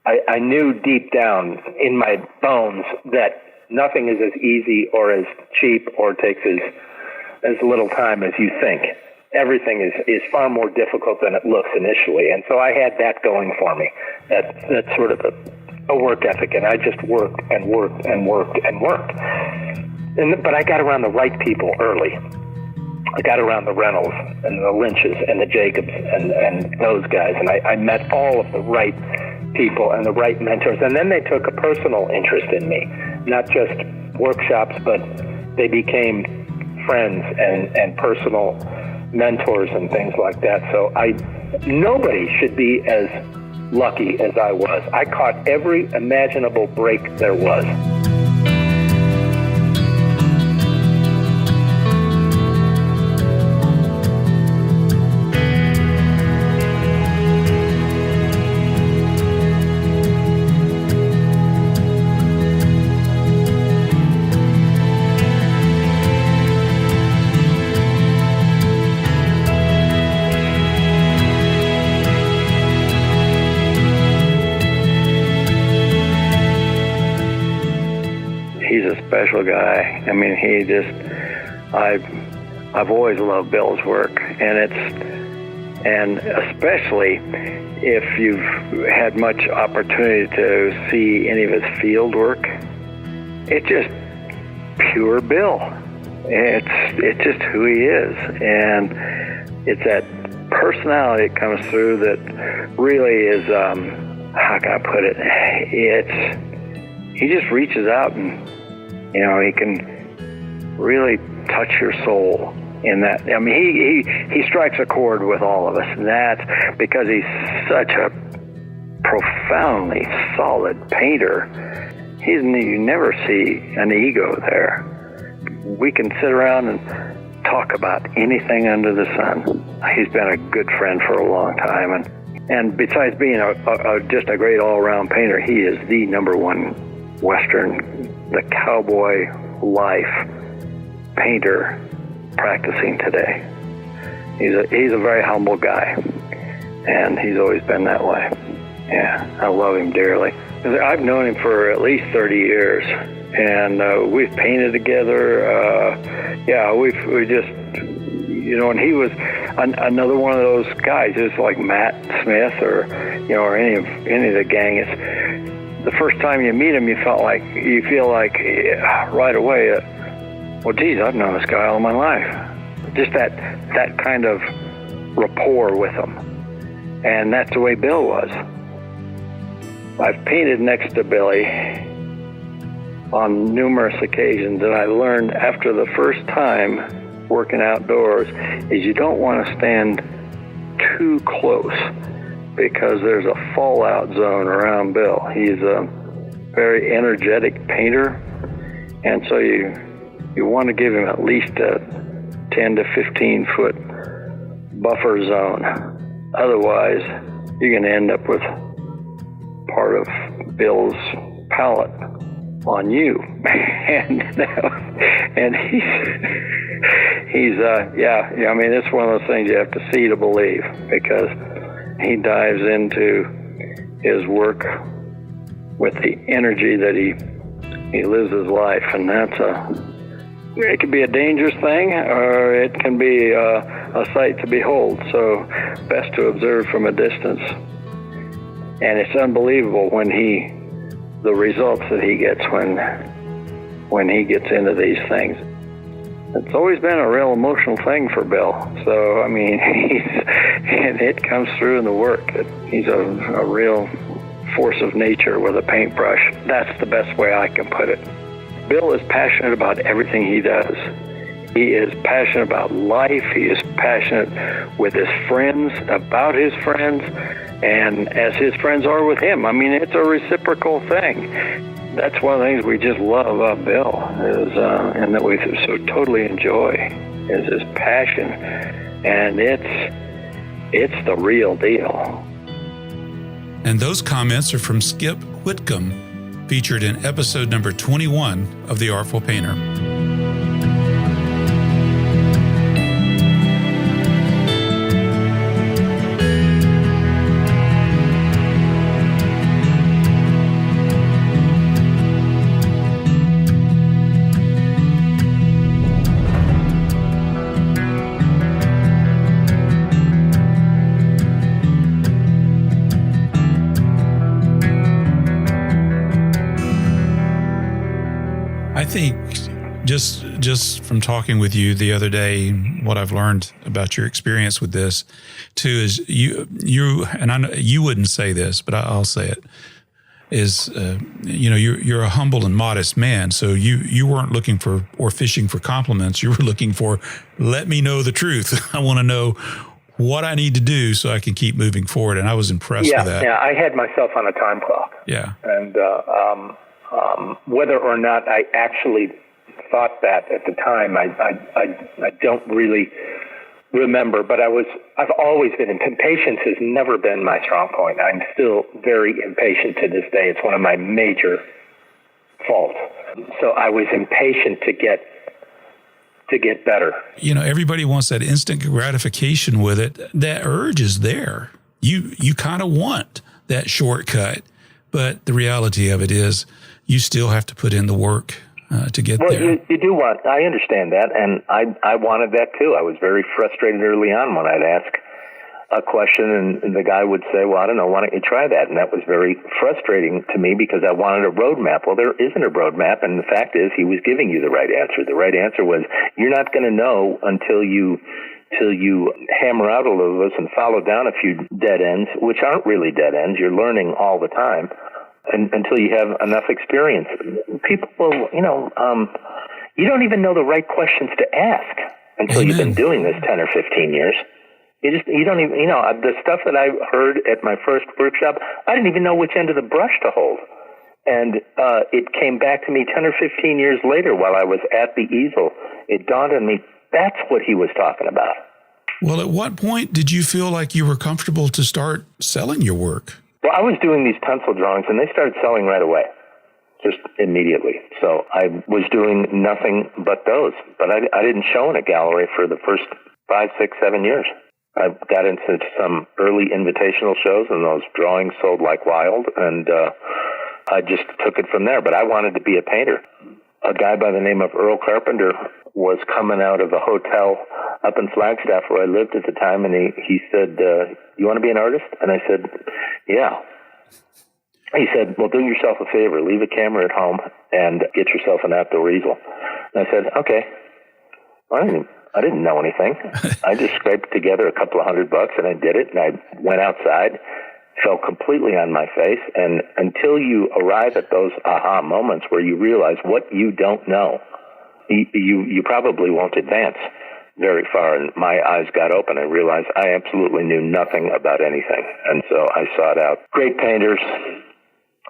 I knew deep down in my bones that nothing is as easy or as cheap or takes as little time as you think. Everything is far more difficult than it looks initially, and so I had that going for me. That's sort of a work ethic, and I just worked and worked and worked and worked. But I got around the right people early. I got around the Reynolds and the Lynches and the Jacobs and those guys, and I met all of the right people and the right mentors. And then they took a personal interest in me, not just workshops, but they became friends and personal mentors and things like that. So nobody should be as lucky as I was. I caught every imaginable break there was. Special guy. I mean, I've always loved Bill's work, and especially if you've had much opportunity to see any of his field work, it's just pure Bill. It's just who he is, and it's that personality that comes through that really is, how can I put it? He just reaches out and he can really touch your soul in that. I mean, he strikes a chord with all of us, and that's because he's such a profoundly solid painter. You never see an ego there. We can sit around and talk about anything under the sun. He's been a good friend for a long time, and And besides being just a great all-around painter, he is the number one Western, the cowboy life painter practicing today. He's a very humble guy, and he's always been that way. Yeah, I love him dearly. I've known him for at least 30 years, and we've painted together. We just, and he was another one of those guys, just like Matt Smith or any of the gang. It's the first time you meet him, you feel like right away, well, geez, I've known this guy all my life. Just that kind of rapport with him, and that's the way Bill was. I've painted next to Billy on numerous occasions, and I learned after the first time working outdoors is you don't want to stand too close because there's a fallout zone around Bill. He's a very energetic painter, and so you want to give him at least a 10 to 15 foot buffer zone. Otherwise, you're going to end up with part of Bill's palette on you. and it's one of those things you have to see to believe, because he dives into his work with the energy that he lives his life, and it can be a dangerous thing, or it can be a sight to behold. So best to observe from a distance. And it's unbelievable the results that he gets when he gets into these things. It's always been a real emotional thing for Bill. So, and it comes through in the work. He's a real force of nature with a paintbrush. That's the best way I can put it. Bill is passionate about everything he does. He is passionate about life. He is passionate with his friends, about his friends, and as his friends are with him. It's a reciprocal thing. That's one of the things we just love about Bill, and that we so totally enjoy, is his passion. And it's the real deal. And those comments are from Skip Whitcomb, featured in episode number 21 of The Artful Painter. I think just from talking with you the other day, what I've learned about your experience with this too is you and I know you wouldn't say this, but I'll say it, is you're a humble and modest man. So you weren't looking for or fishing for compliments. You were looking for, let me know the truth. I want to know what I need to do so I can keep moving forward. And I was impressed with that. Yeah, I had myself on a time clock. Yeah. And whether or not I actually thought that at the time, I don't really remember. But I've always been impatient. Patience has never been my strong point. I'm still very impatient to this day. It's one of my major faults. So I was impatient to get better. Everybody wants that instant gratification with it. That urge is there. You kind of want that shortcut, but the reality of it is you still have to put in the work to get there. Well, you do want, I understand that, and I wanted that too. I was very frustrated early on when I'd ask a question and the guy would say, well, I don't know, why don't you try that? And that was very frustrating to me because I wanted a roadmap. Well, there isn't a roadmap, and the fact is he was giving you the right answer. The right answer was, you're not going to know until you hammer out a little of this and follow down a few dead ends, which aren't really dead ends. You're learning all the time. Until you have enough experience. People will, you don't even know the right questions to ask until You've been doing this 10 or 15 years. You don't even, the stuff that I heard at my first workshop, I didn't even know which end of the brush to hold. And it came back to me 10 or 15 years later while I was at the easel. It dawned on me, that's what he was talking about. Well, at what point did you feel like you were comfortable to start selling your work? Well, I was doing these pencil drawings, and they started selling right away, just immediately. So I was doing nothing but those. But I didn't show in a gallery for the first 5, 6, 7 years. I got into some early invitational shows, and those drawings sold like wild, and I just took it from there. But I wanted to be a painter. A guy by the name of Earl Carpenter was coming out of a hotel up in Flagstaff where I lived at the time, and he said, you want to be an artist? And I said, yeah. He said, well, do yourself a favor. Leave a camera at home and get yourself an outdoor easel. And I said, okay. Well, I didn't know anything. I just scraped together a couple of $100 and I did it, and I went outside, fell completely on my face, and until you arrive at those aha moments where you realize what you don't know, you probably won't advance very far. And my eyes got open. I realized I absolutely knew nothing about anything. And so I sought out great painters,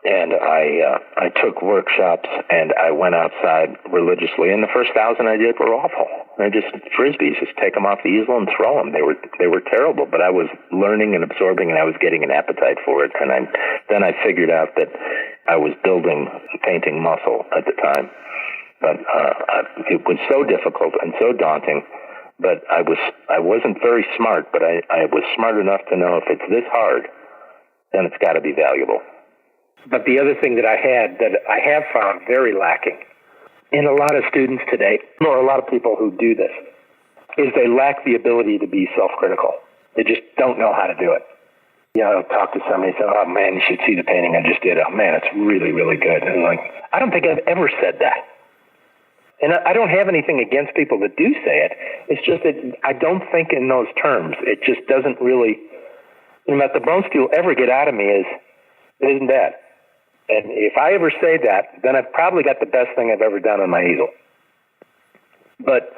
and I took workshops, and I went outside religiously. And the first 1,000 I did were awful. They're just frisbees. Just take them off the easel and throw them. They were terrible. But I was learning and absorbing, and I was getting an appetite for it. And then I figured out that I was building painting muscle at the time. But it was so difficult and so daunting. But I wasn't very smart. But I was smart enough to know if it's this hard, then it's got to be valuable. But the other thing that I have found very lacking in a lot of students today, or a lot of people who do this, is they lack the ability to be self-critical. They just don't know how to do it. I'll talk to somebody and say, oh man, you should see the painting I just did. Oh man, it's really, really good. And I'm like, I don't think I've ever said that. And I don't have anything against people that do say it. It's just that I don't think in those terms. It just doesn't really, about the most you'll ever get out of me is, it isn't bad. And if I ever say that, then I've probably got the best thing I've ever done on my easel. But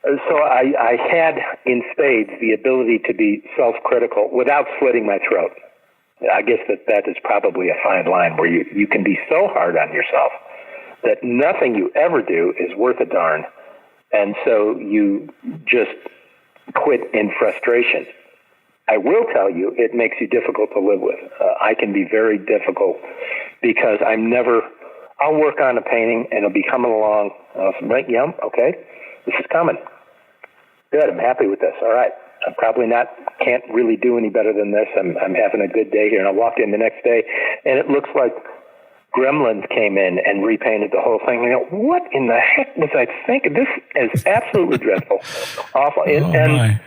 so I had in spades the ability to be self-critical without slitting my throat. I guess that is probably a fine line where you can be so hard on yourself that nothing you ever do is worth a darn. And so you just quit in frustration. I will tell you, it makes you difficult to live with. I can be very difficult because I'll work on a painting and it'll be coming along. I'll say, right, yeah, okay, this is coming. Good, I'm happy with this. All right, I'm probably can't really do any better than this. I'm having a good day here. And I walk in the next day and it looks like Gremlins came in and repainted the whole thing. What in the heck was I thinking? This is absolutely dreadful, awful. And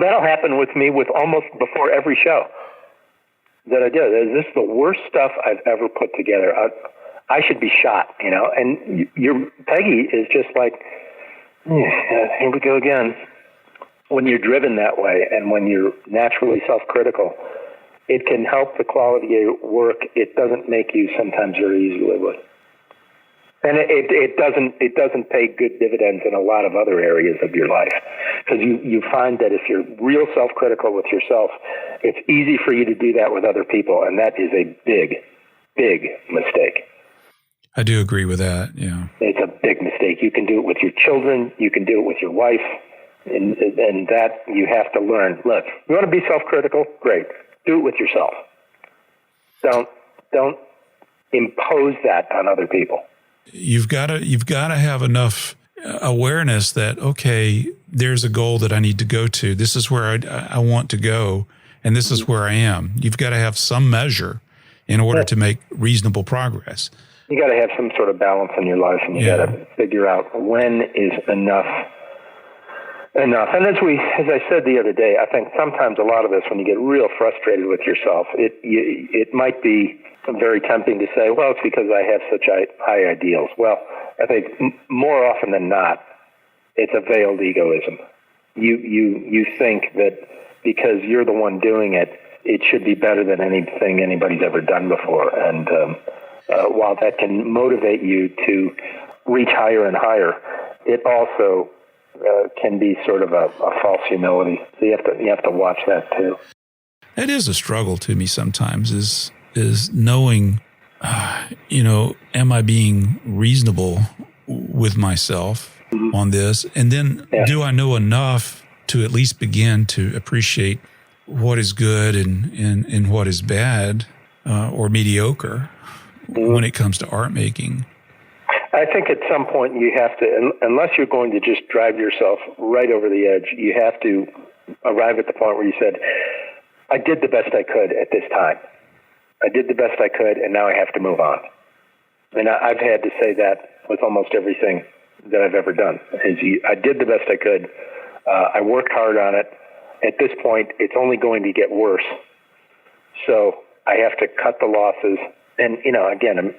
that'll happen with me with almost before every show that I do. This is the worst stuff I've ever put together. I should be shot, And your Peggy is just like, here we go again. When you're driven that way and when you're naturally self-critical, it can help the quality of your work. It doesn't make you sometimes very easy to live with. And it doesn't pay good dividends in a lot of other areas of your life, because you find that if you're real self-critical with yourself, it's easy for you to do that with other people, and that is a big, big mistake. I do agree with that, yeah. It's a big mistake. You can do it with your children. You can do it with your wife, and that you have to learn. Look, you want to be self-critical? Great. Do it with yourself. Don't impose that on other people. You've got to have enough awareness that, okay, there's a goal that I need to go to. This is where I want to go, and this is where I am. You've got to have some measure in order to make reasonable progress. You got to have some sort of balance in your life, and you got to figure out when is enough. And as I said the other day, I think sometimes a lot of this, when you get real frustrated with yourself, it might be very tempting to say, well, it's because I have such high ideals. Well, I think more often than not, it's a veiled egoism. You think that because you're the one doing it, it should be better than anything anybody's ever done before. And while that can motivate you to reach higher and higher, it also can be sort of a false humility. So you have to watch that too. It is a struggle to me sometimes, is knowing, am I being reasonable with myself on this? And then do I know enough to at least begin to appreciate what is good and what is bad or mediocre when it comes to art making. I think at some point you have to, unless you're going to just drive yourself right over the edge, you have to arrive at the point where you said, I did the best I could at this time. I did the best I could, and now I have to move on. And I've had to say that with almost everything that I've ever done. I did the best I could. I worked hard on it. At this point, it's only going to get worse. So I have to cut the losses. And, again,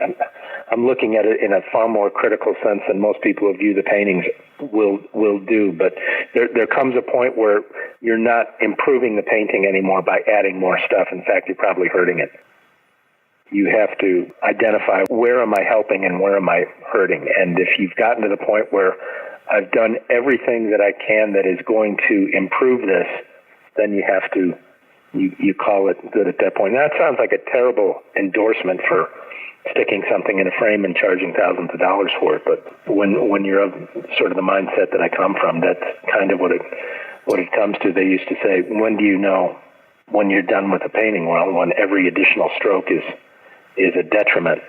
I'm looking at it in a far more critical sense than most people who view the paintings will do. But there comes a point where you're not improving the painting anymore by adding more stuff. In fact, you're probably hurting it. You have to identify, where am I helping and where am I hurting? And if you've gotten to the point where I've done everything that I can that is going to improve this, then you have to, you call it good at that point. Now, that sounds like a terrible endorsement for sticking something in a frame and charging thousands of dollars for it. But when you're of sort of the mindset that I come from, that's kind of what it comes to. They used to say, when do you know when you're done with a painting? Well, when every additional stroke is a detriment,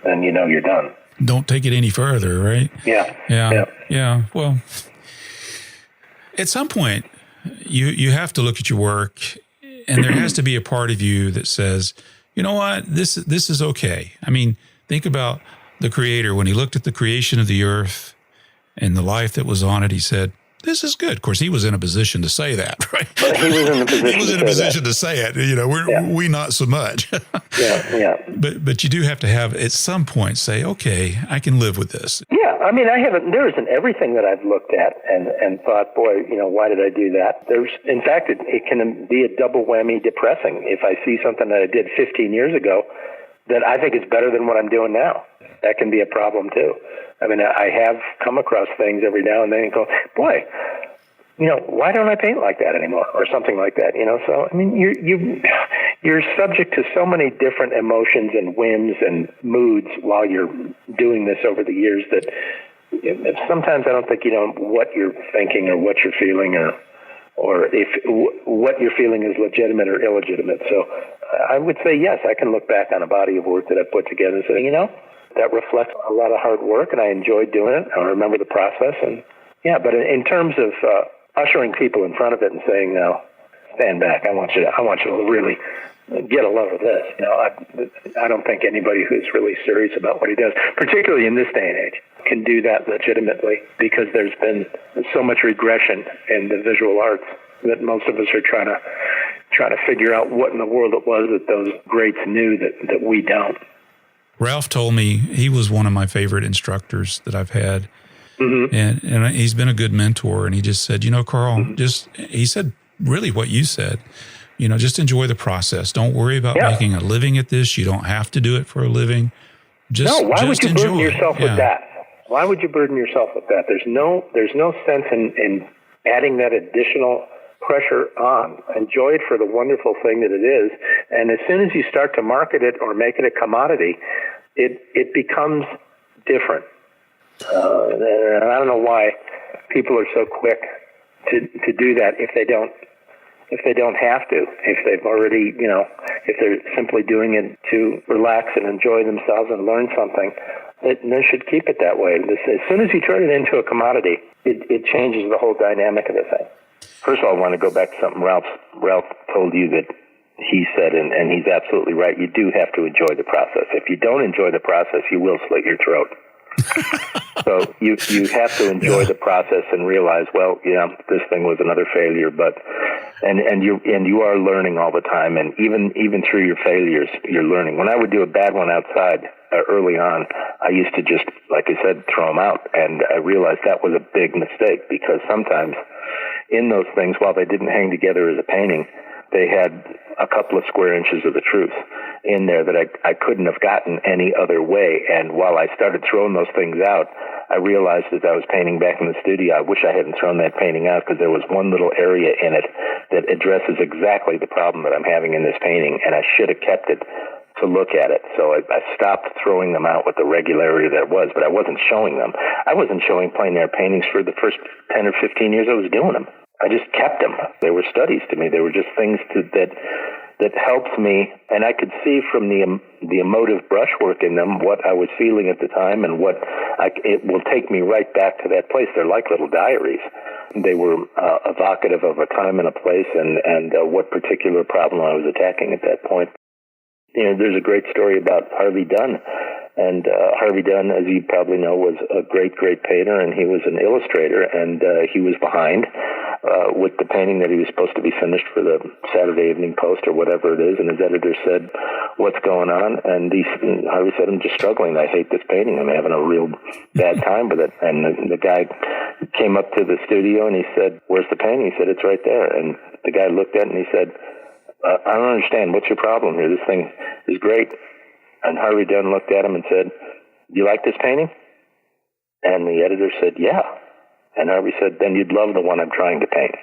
then you know you're done. Don't take it any further, right? Yeah. Well, at some point, you have to look at your work, and there has to be a part of you that says, you know what, this is okay. I mean, think about the Creator. When he looked at the creation of the earth and the life that was on it, he said, this is good. Of course, he was in a position to say that, right? He was in a position to say it. We not so much. Yeah. But you do have to have, at some point, say, okay, I can live with this. Yeah, I mean, there isn't everything that I've looked at and thought, boy, why did I do that? In fact, it can be a double whammy depressing if I see something that I did 15 years ago that I think is better than what I'm doing now. That can be a problem too. I mean, I have come across things every now and then and go, boy, why don't I paint like that anymore, or something like that? So I mean, you're subject to so many different emotions and whims and moods while you're doing this over the years that sometimes I don't think you know what you're thinking or what you're feeling or if what you're feeling is legitimate or illegitimate. So I would say yes, I can look back on a body of work that I've put together and say, that reflects a lot of hard work, and I enjoyed doing it. I remember the process, and but in terms of ushering people in front of it and saying, "No, stand back. I want you to really get a load of this." I don't think anybody who's really serious about what he does, particularly in this day and age, can do that legitimately, because there's been so much regression in the visual arts that most of us are trying to figure out what in the world it was that those greats knew that we don't. Ralph told me he was one of my favorite instructors that I've had. Mm-hmm. And he's been a good mentor. And he just said, Carl, he said really what you said, just enjoy the process. Don't worry about making a living at this. You don't have to do it for a living. Why would you burden yourself with that? Why would you burden yourself with that? There's no sense in adding that additional pressure on. Enjoy it for the wonderful thing that it is. And as soon as you start to market it or make it a commodity, it becomes different. And I don't know why people are so quick to do that if they don't have to, if they've already, if they're simply doing it to relax and enjoy themselves and learn something, they should keep it that way. As soon as you turn it into a commodity, it changes the whole dynamic of the thing. First of all, I want to go back to something Ralph told you that he said, and he's absolutely right. You do have to enjoy the process. If you don't enjoy the process, you will slit your throat. So you have to enjoy the process and realize, well, this thing was another failure, but and you are learning all the time, and even through your failures, you're learning. When I would do a bad one outside early on, I used to just, like I said, throw them out, and I realized that was a big mistake, because sometimes in those things, while they didn't hang together as a painting, they had a couple of square inches of the truth in there that I couldn't have gotten any other way. And while I started throwing those things out, I realized as I was painting back in the studio, I wish I hadn't thrown that painting out, because there was one little area in it that addresses exactly the problem that I'm having in this painting, and I should have kept it to look at it. So I stopped throwing them out with the regularity that it was, but I wasn't showing them. I wasn't showing plein air paintings for the first 10 or 15 years I was doing them. I just kept them. They were studies to me. They were just things that helped me, and I could see from the emotive brushwork in them what I was feeling at the time, and it will take me right back to that place. They're like little diaries. They were evocative of a time and a place, and what particular problem I was attacking at that point. There's a great story about Harvey Dunn. And Harvey Dunn, as you probably know, was a great, great painter, and he was an illustrator, and he was behind with the painting that he was supposed to be finished for the Saturday Evening Post or whatever it is, and his editor said, "What's going on?" And Harvey said, "I'm just struggling. I hate this painting. I'm having a real bad time with it." And the guy came up to the studio, and he said, "Where's the painting?" He said, "It's right there." And the guy looked at it, and he said, "I don't understand. What's your problem here? This thing is great." And Harvey Dunn looked at him and said, "Do you like this painting?" And the editor said, "Yeah." And Harvey said, "Then you'd love the one I'm trying to paint."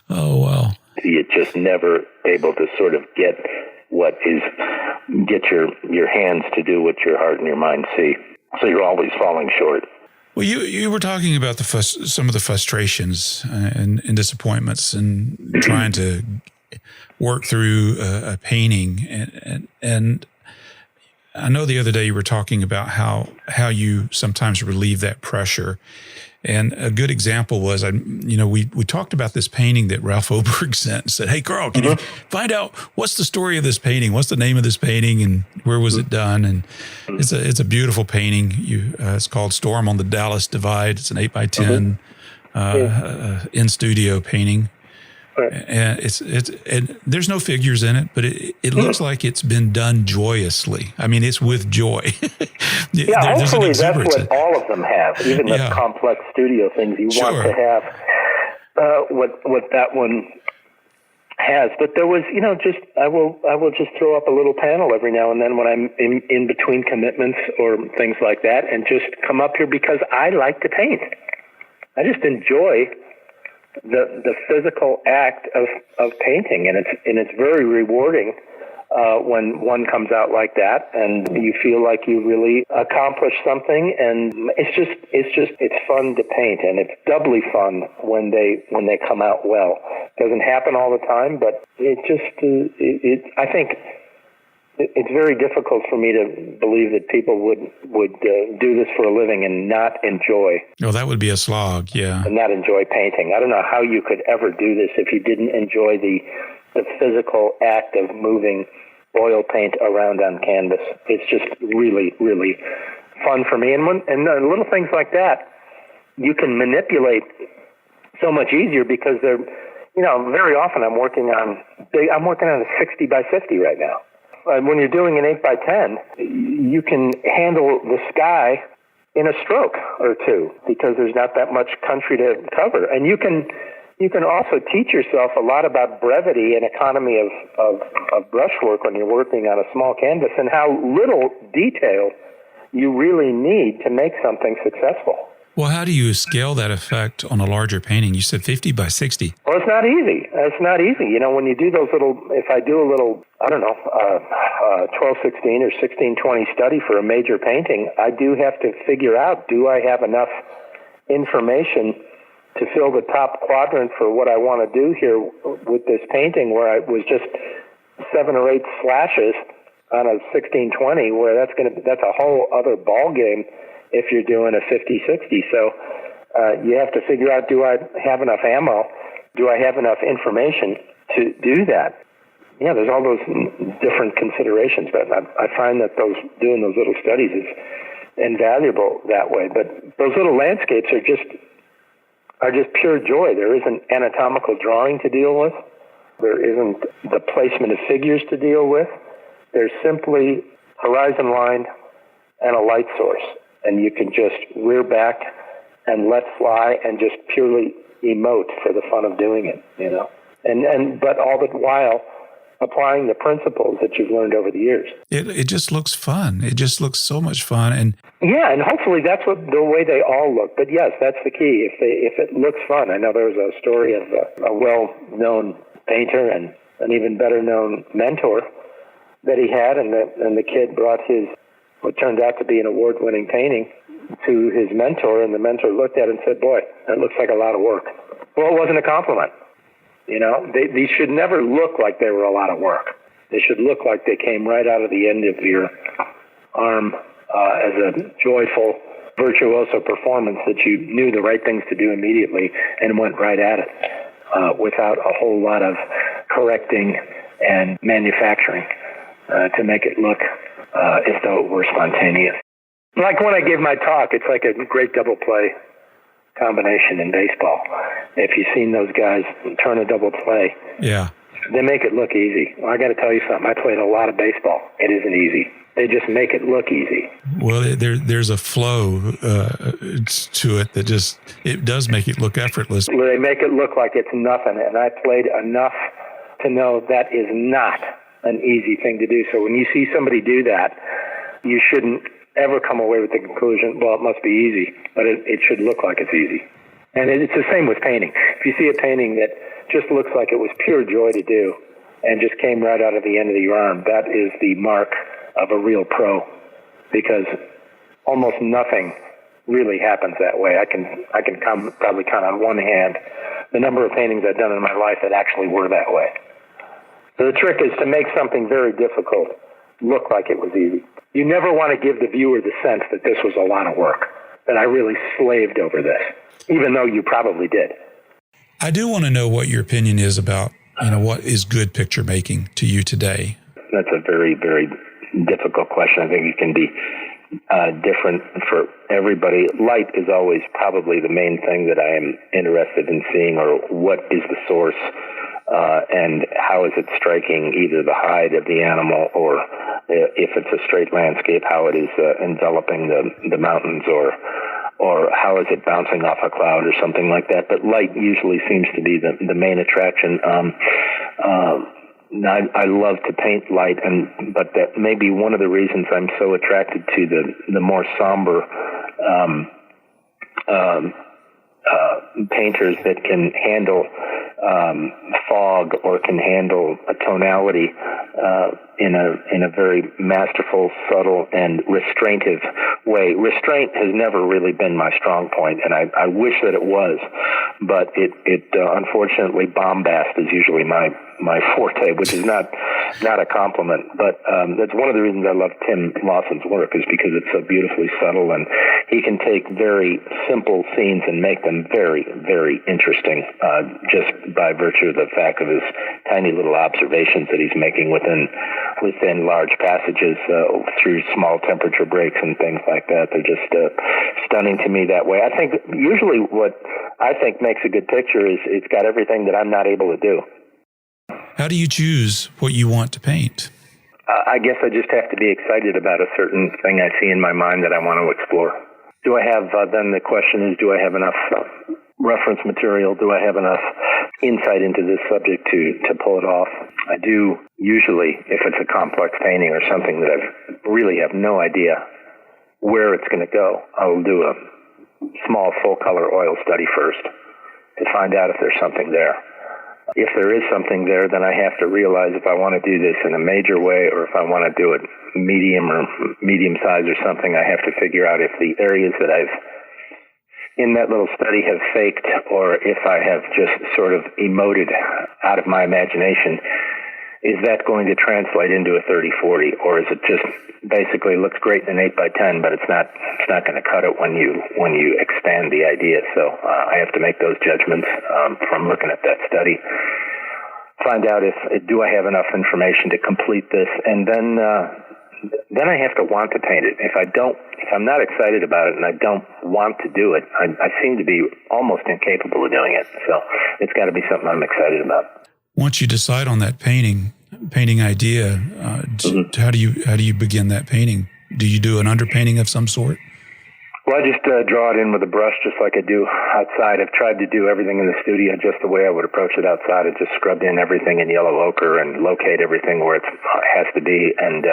Oh, wow. You're just never able to sort of get your hands to do what your heart and your mind see. So you're always falling short. Well, you were talking about some of the frustrations and disappointments and trying to work through a painting, and I know the other day you were talking about how you sometimes relieve that pressure. And a good example was, we talked about this painting that Ralph Oberg sent and said, "Hey, Carl, can you find out what's the story of this painting? What's the name of this painting and where was it done?" And it's a beautiful painting. It's called Storm on the Dallas Divide. It's an 8x10 in studio painting. And and there's no figures in it, but it looks like it's been done joyously. I mean, it's with joy. Hopefully that's what all of them have. Even the complex studio things, you want to have what that one has. But there was, I will just throw up a little panel every now and then when I'm in between commitments or things like that, and just come up here because I like to paint. I just enjoy the physical act of painting, and it's very rewarding when one comes out like that, and you feel like you really accomplished something. And it's fun to paint, and it's doubly fun when they come out well. It doesn't happen all the time, but I think it's very difficult for me to believe that people would do this for a living and not enjoy. Oh, that would be a slog, yeah. And not enjoy painting. I don't know how you could ever do this if you didn't enjoy the physical act of moving oil paint around on canvas. It's just really, really fun for me. And little things like that, you can manipulate so much easier because they're, very often I'm working on a 60 by 50 right now. When you're doing an 8x10, you can handle the sky in a stroke or two because there's not that much country to cover. And you can also teach yourself a lot about brevity and economy of brushwork when you're working on a small canvas, and how little detail you really need to make something successful. Well, how do you scale that effect on a larger painting? You said 50 by 60. Well, it's not easy. When you do those if I do a little, 1216 or 1620 study for a major painting, I do have to figure out, do I have enough information to fill the top quadrant for what I want to do here with this painting, where I was just 7 or 8 slashes on a 1620, where that's a whole other ball game if you're doing a 50-60. So you have to figure out, do I have enough ammo? Do I have enough information to do that? Yeah, there's all those different considerations, but I find that doing those little studies is invaluable that way. But those little landscapes are just pure joy. There isn't anatomical drawing to deal with. There isn't the placement of figures to deal with. There's simply horizon line and a light source. And you can just rear back and let fly and just purely emote for the fun of doing it, but all the while applying the principles that you've learned over the years. It just looks fun. It just looks so much fun. And hopefully that's the way they all look. But yes, that's the key. If it looks fun. I know there was a story of a well-known painter and an even better-known mentor that he had, and the kid brought his what turned out to be an award-winning painting to his mentor, and the mentor looked at it and said, boy, that looks like a lot of work. Well, it wasn't a compliment. These should never look like they were a lot of work. They should look like they came right out of the end of your arm as a joyful, virtuoso performance that you knew the right things to do immediately and went right at it without a whole lot of correcting and manufacturing to make it look as though it were spontaneous. Like when I give my talk, it's like a great double play combination in baseball. If you've seen those guys turn a double play, yeah, they make it look easy. Well, I got to tell you something. I played a lot of baseball. It isn't easy. They just make it look easy. Well, there's a flow to it that just, it does make it look effortless. They make it look like it's nothing, and I played enough to know that is not an easy thing to do. So when you see somebody do that, you shouldn't ever come away with the conclusion, well, it must be easy, but it should look like it's easy. And it's the same with painting. If you see a painting that just looks like it was pure joy to do and just came right out of the end of your arm, that is the mark of a real pro, because almost nothing really happens that way. I can probably count on one hand the number of paintings I've done in my life that actually were that way. So the trick is to make something very difficult look like it was easy. You never want to give the viewer the sense that this was a lot of work, that I really slaved over this, even though you probably did. I do want to know what your opinion is about, what is good picture making to you today? That's a very, very difficult question. I think it can be different for everybody. Light is always probably the main thing that I am interested in seeing, or what is the source, and how is it striking either the hide of the animal, or if it's a straight landscape, how it is enveloping the mountains, or how is it bouncing off a cloud or something like that. But light usually seems to be the main attraction. I love to paint light, but that may be one of the reasons I'm so attracted to the more somber painters that can handle fog, or can handle a tonality in a very masterful, subtle, and restraintive way. Restraint has never really been my strong point, and I wish that it was, but it unfortunately, bombast is usually my forte, which is not a compliment. But that's one of the reasons I love Tim Lawson's work, is because it's so beautifully subtle, and he can take very simple scenes and make them very, very interesting, just by virtue of the fact of his tiny little observations that he's making within large passages through small temperature breaks and things like that. They're just stunning to me that way. I think usually what I think makes a good picture is it's got everything that I'm not able to do. How do you choose what you want to paint? I guess I just have to be excited about a certain thing I see in my mind that I want to explore. Do I have, then the question is, do I have enough reference material? Do I have enough insight into this subject to pull it off? I do usually, if it's a complex painting or something that I really have no idea where it's going to go, I will do a small full-color oil study first to find out if there's something there. If there is something there, then I have to realize if I want to do this in a major way, or if I want to do it medium or medium size or something, I have to figure out if the areas that I've in that little study have faked, or if I have just sort of emoted out of my imagination. Is that going to translate into a 30-40, or is it just basically looks great in an 8x10, but it's not going to cut it when you expand the idea? So I have to make those judgments from looking at that study. Find out do I have enough information to complete this, and then I have to want to paint it. If I'm not excited about it and I don't want to do it, I seem to be almost incapable of doing it. So it's got to be something I'm excited about. Once you decide on that painting idea, how do you begin that painting? Do you do an underpainting of some sort? Well, I just draw it in with a brush, just like I do outside. I've tried to do everything in the studio just the way I would approach it outside. I just scrubbed in everything in yellow ochre and locate everything where it has to be, and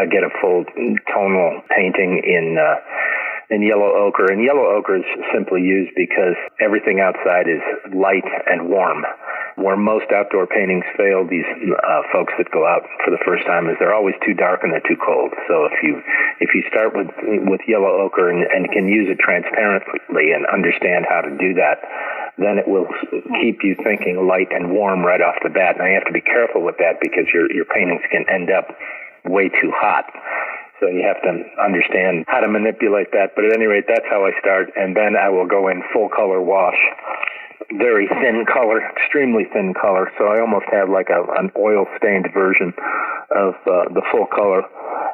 get a full tonal painting in yellow ochre. And yellow ochre is simply used because everything outside is light and warm. Where most outdoor paintings fail, these folks that go out for the first time, is they're always too dark and they're too cold. So if you start with yellow ochre and can use it transparently and understand how to do that, then it will keep you thinking light and warm right off the bat. Now you have to be careful with that because your paintings can end up way too hot. So you have to understand how to manipulate that. But at any rate, that's how I start. And then I will go in full color wash. Very thin color, extremely thin color. So I almost have like an oil-stained version of the full color.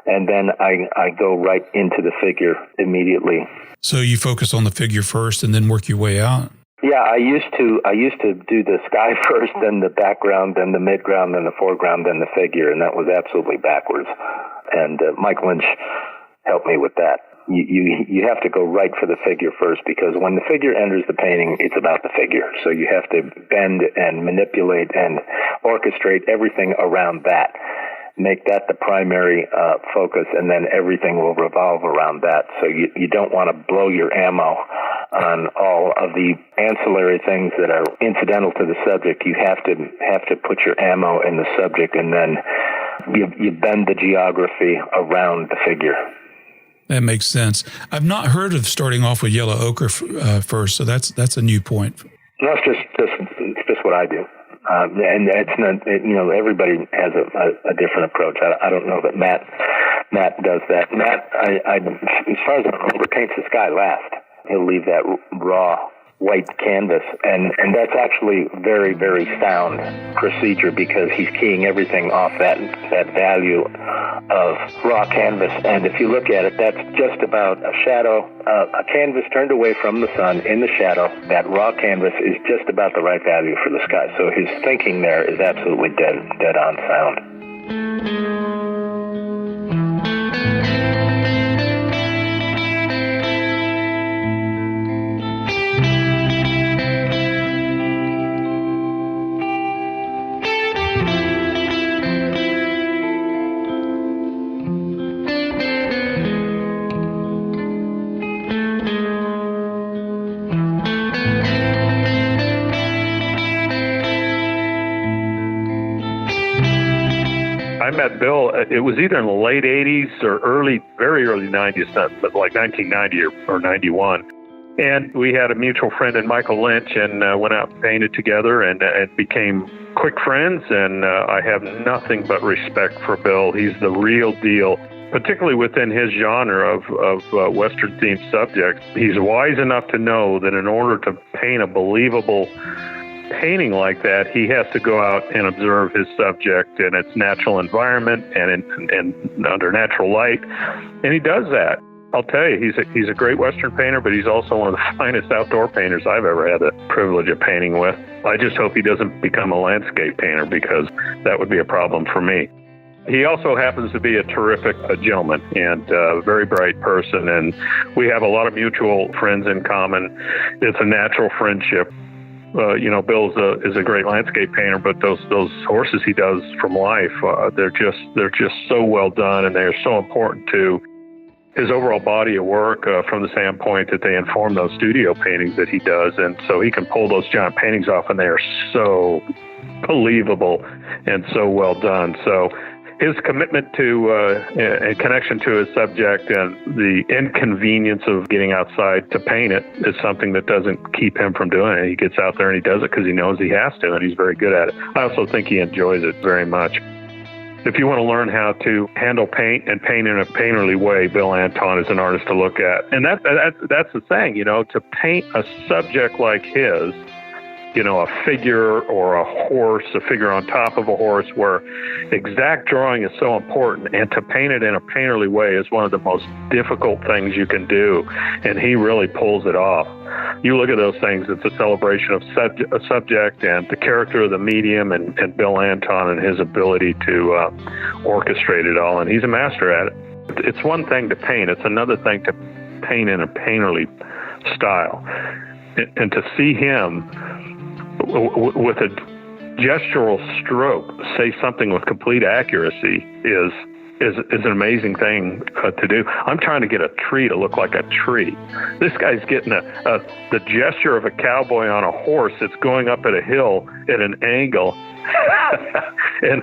And then I go right into the figure immediately. So you focus on the figure first and then work your way out? Yeah, I used to do the sky first, then the background, then the midground, then the foreground, then the figure, and that was absolutely backwards. And Mike Lynch helped me with that. You have to go right for the figure first, because when the figure enters the painting, it's about the figure. So you have to bend and manipulate and orchestrate everything around that. Make that the primary focus, and then everything will revolve around that. So you don't want to blow your ammo on all of the ancillary things that are incidental to the subject. You have to put your ammo in the subject, and then you bend the geography around the figure. That makes sense. I've not heard of starting off with yellow ochre first, so that's a new point. No, it's just what I do. And it's not, everybody has a different approach. I don't know that Matt does that. Matt, as far as I remember, paints the sky last. He'll leave that raw white canvas, and that's actually very, very sound procedure, because he's keying everything off that value of raw canvas. And if you look at it, that's just about a shadow, a canvas turned away from the sun in the shadow. That raw canvas is just about the right value for the sky. So his thinking there is absolutely dead on sound. I met Bill, it was either in the late 80s or very early 90s, but like 1990 or 91. And we had a mutual friend in Michael Lynch, and went out and painted together and became quick friends. And I have nothing but respect for Bill. He's the real deal, particularly within his genre of Western-themed subjects. He's wise enough to know that in order to paint a believable painting like that, he has to go out and observe his subject in its natural environment and under natural light, and he does that. I'll tell you, he's a great Western painter, but he's also one of the finest outdoor painters I've ever had the privilege of painting with. I just hope he doesn't become a landscape painter, because that would be a problem for me. He also happens to be a terrific gentleman and a very bright person, and we have a lot of mutual friends in common. It's a natural friendship. Bill is a great landscape painter, but those horses he does from life, they're just so well done, and they're so important to his overall body of work from the standpoint that they inform those studio paintings that he does. And so he can pull those giant paintings off, and they are so believable and so well done. So his commitment to and connection to his subject and the inconvenience of getting outside to paint it is something that doesn't keep him from doing it. He gets out there and he does it because he knows he has to, and he's very good at it. I also think he enjoys it very much. If you want to learn how to handle paint and paint in a painterly way, Bill Anton is an artist to look at. And that's the thing, to paint a subject like his, a figure or a horse, a figure on top of a horse, where exact drawing is so important, and to paint it in a painterly way is one of the most difficult things you can do, and he really pulls it off. You look at those things, it's a celebration of a subject and the character of the medium, and Bill Anton and his ability to orchestrate it all, and he's a master at it. It's one thing to paint, it's another thing to paint in a painterly style, and to see him with a gestural stroke say something with complete accuracy is is an amazing thing to do. I'm trying to get a tree to look like a tree. This guy's getting the gesture of a cowboy on a horse that's going up at a hill at an angle, and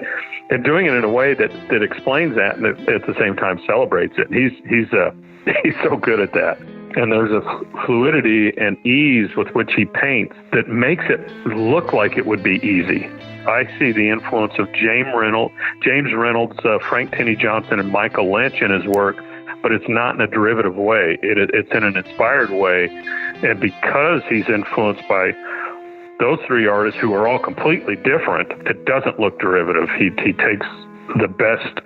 doing it in a way that explains that and at the same time celebrates it. He's so good at that. And there's a fluidity and ease with which he paints that makes it look like it would be easy. I see the influence of James Reynolds, Frank Tinney Johnson, and Michael Lynch in his work, but it's not in a derivative way. It's in an inspired way. And because he's influenced by those three artists who are all completely different, it doesn't look derivative. He takes the best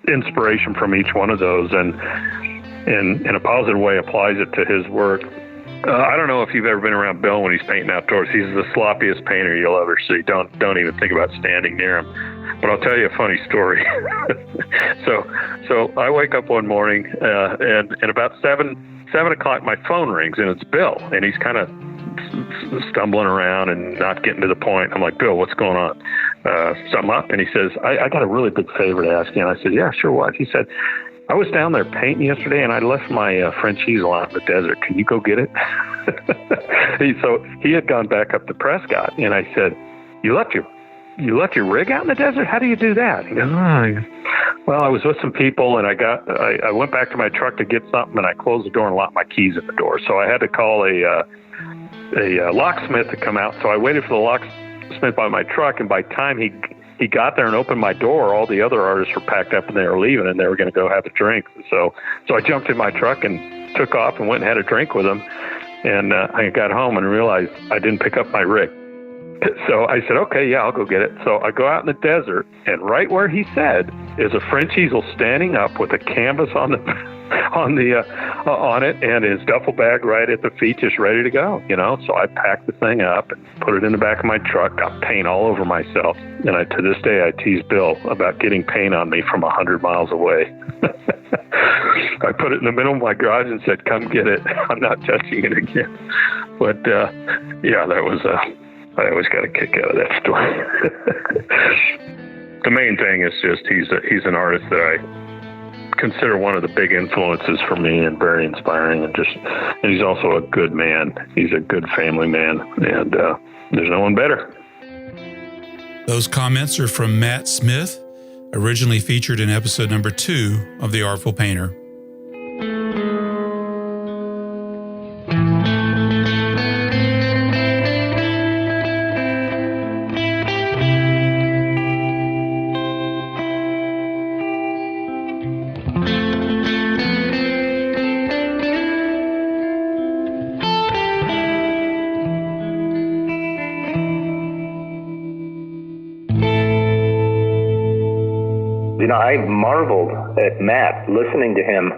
inspiration from each one of those and in a positive way applies it to his work. I don't know if you've ever been around Bill when he's painting outdoors. He's the sloppiest painter you'll ever see. Don't even think about standing near him. But I'll tell you a funny story. So I wake up one morning and about 7 o'clock my phone rings and it's Bill, and he's kind of stumbling around and not getting to the point. I'm like, Bill, what's going on? Something up? And he says, I got a really big favor to ask you. And I said, yeah, sure, what? He said, I was down there painting yesterday, and I left my French easel out in the desert. Can you go get it? So he had gone back up to Prescott, and I said, You left your rig out in the desert? How do you do that? He goes, well, I was with some people, and I went back to my truck to get something, and I closed the door and locked my keys in the door. So I had to call a locksmith to come out. So I waited for the locksmith by my truck, and by the time he got there and opened my door, all the other artists were packed up and they were leaving, and they were going to go have a drink. So I jumped in my truck and took off and went and had a drink with them. And I got home and realized I didn't pick up my rig. So I said, okay, yeah, I'll go get it. So I go out in the desert, and right where he said is a French easel standing up with a canvas on it, and his duffel bag right at the feet, just ready to go. So I packed the thing up and put it in the back of my truck. Got paint all over myself, and to this day I tease Bill about getting paint on me from 100 miles away. I put it in the middle of my garage and said, "Come get it. I'm not touching it again." But yeah, that was. I always got a kick out of that story. The main thing is just he's an artist that I consider one of the big influences for me and very inspiring, and he's also a good man. He's a good family man, and there's no one better. Those comments are from Matt Smith, originally featured in episode number 2 of The Artful Painter. I marveled at Matt, listening to him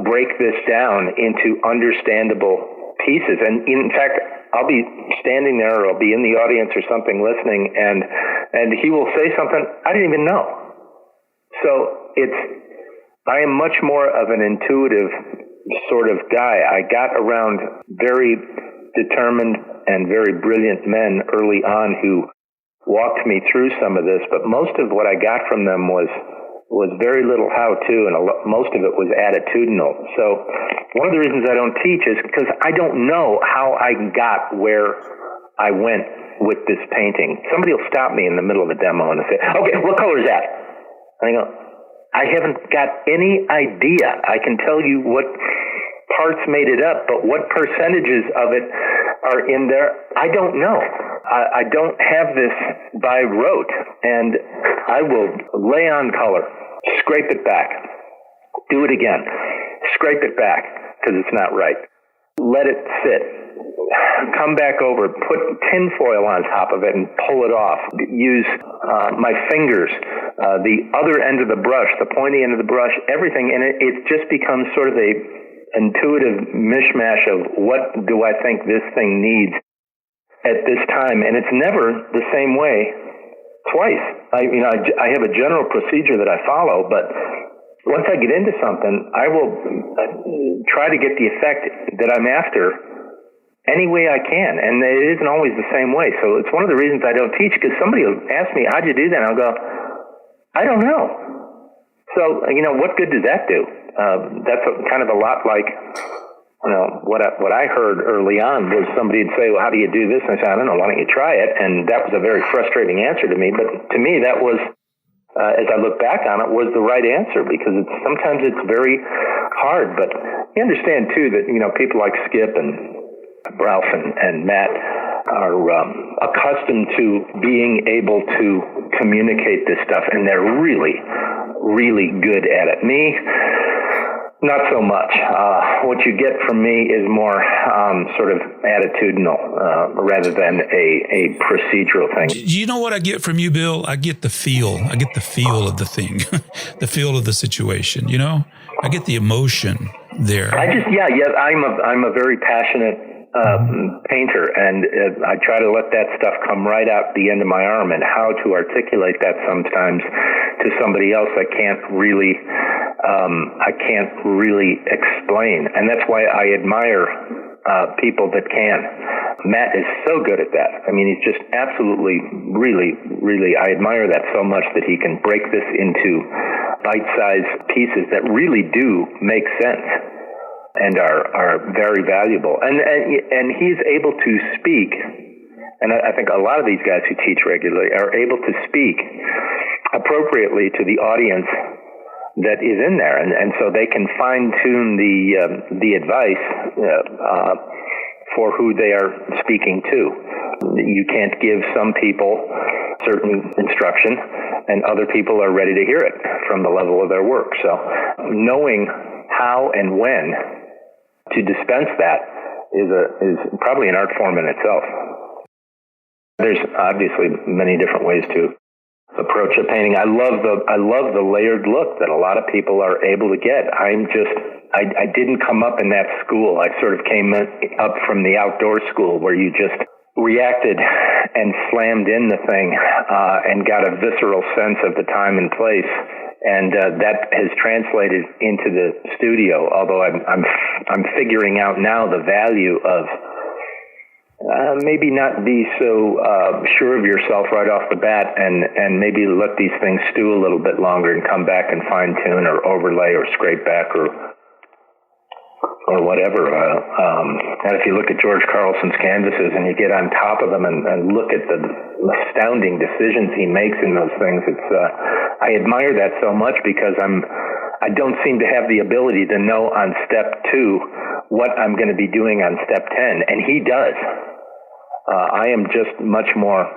break this down into understandable pieces. And in fact, I'll be standing there, or I'll be in the audience or something listening, and he will say something I didn't even know. So I am much more of an intuitive sort of guy. I got around very determined and very brilliant men early on who walked me through some of this, but most of what I got from them was very little how-to, and most of it was attitudinal. So one of the reasons I don't teach is because I don't know how I got where I went with this painting. Somebody will stop me in the middle of a demo and say, okay, what color is that? And I go, I haven't got any idea. I can tell you what parts made it up, but what percentages of it are in there, I don't know. I don't have this by rote, and I will lay on color, scrape it back, do it again, scrape it back because it's not right, let it sit, come back over, put tinfoil on top of it and pull it off, use my fingers, the other end of the brush, the pointy end of the brush, everything, and it just becomes sort of a intuitive mishmash of what do I think this thing needs at this time, and it's never the same way twice. I have a general procedure that I follow, but once I get into something, I will try to get the effect that I'm after any way I can, and it isn't always the same way. So it's one of the reasons I don't teach, because somebody will ask me, how'd you do that? And I'll go, I don't know. So, what good does that do? That's kind of a lot like, what I heard early on was somebody'd say, well, how do you do this? And I said, I don't know, why don't you try it? And that was a very frustrating answer to me. But to me, that was, as I look back on it, was the right answer, because sometimes it's very hard. But you understand, too, that, people like Skip and Ralph and Matt are accustomed to being able to communicate this stuff, and they're really, really good at it. Me, not so much. What you get from me is more sort of attitudinal rather than a procedural thing. You know what I get from you, Bill? I get the feel. I get the feel of the thing, the feel of the situation. I get the emotion there. I'm a very passionate painter, and I try to let that stuff come right out the end of my arm, and how to articulate that sometimes to somebody else I can't really explain. And that's why I admire people that can. Matt is so good at that. I mean, he's just absolutely, really, really, I admire that so much, that he can break this into bite-sized pieces that really do make sense and are very valuable. And he's able to speak, and I think a lot of these guys who teach regularly are able to speak appropriately to the audience that is in there, and so they can fine-tune the advice for who they are speaking to. You can't give some people certain instruction, and other people are ready to hear it from the level of their work. So knowing how and when to dispense that is probably an art form in itself. There's obviously many different ways to approach a painting. I love the layered look that a lot of people are able to get. I didn't come up in that school. I sort of came up from the outdoor school, where you just reacted and slammed in the thing and got a visceral sense of the time and place. And that has translated into the studio. Although I'm figuring out now the value of maybe not be so sure of yourself right off the bat, and maybe let these things stew a little bit longer and come back and fine tune or overlay or scrape back or whatever. And if you look at George Carlson's canvases and you get on top of them and look at the astounding decisions he makes in those things, I admire that so much, because I don't seem to have the ability to know on step 2 what I'm going to be doing on step 10, and he does. I am just much more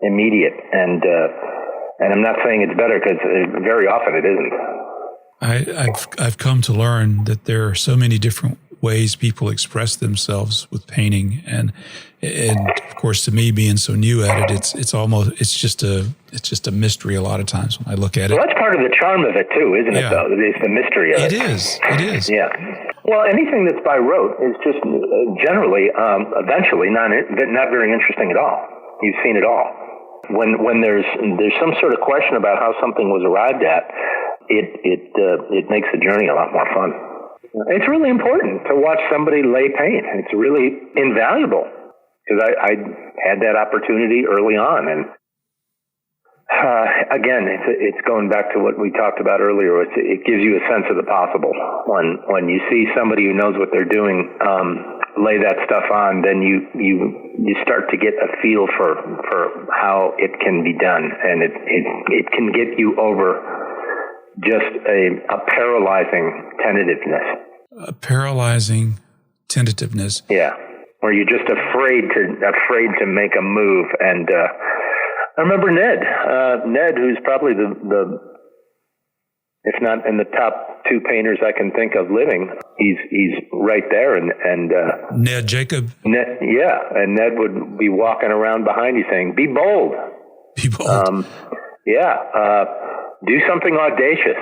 immediate, and I'm not saying it's better, because very often it isn't. I've come to learn that there are so many different ways people express themselves with painting, and of course, to me, being so new at it, it's just a mystery a lot of times when I look at it. Well, that's part of the charm of it too, isn't it? Though it's the mystery of it. It is. Yeah. Well, anything that's by rote is just generally, eventually, not very interesting at all. You've seen it all. When there's some sort of question about how something was arrived at, it makes the journey a lot more fun. It's really important to watch somebody lay paint. It's really invaluable, because I had that opportunity early on. And again, it's going back to what we talked about earlier. It gives you a sense of the possible. When you see somebody who knows what they're doing lay that stuff on, then you start to get a feel for how it can be done, and it can get you over just a paralyzing tentativeness. A paralyzing tentativeness. Yeah, where you're just afraid to make a move. And I remember Ned, who's probably the if not in the top 2 painters I can think of living, he's right there. And Ned Jacob. Ned, yeah, and Ned would be walking around behind you saying, "Be bold." Be bold. Do something audacious,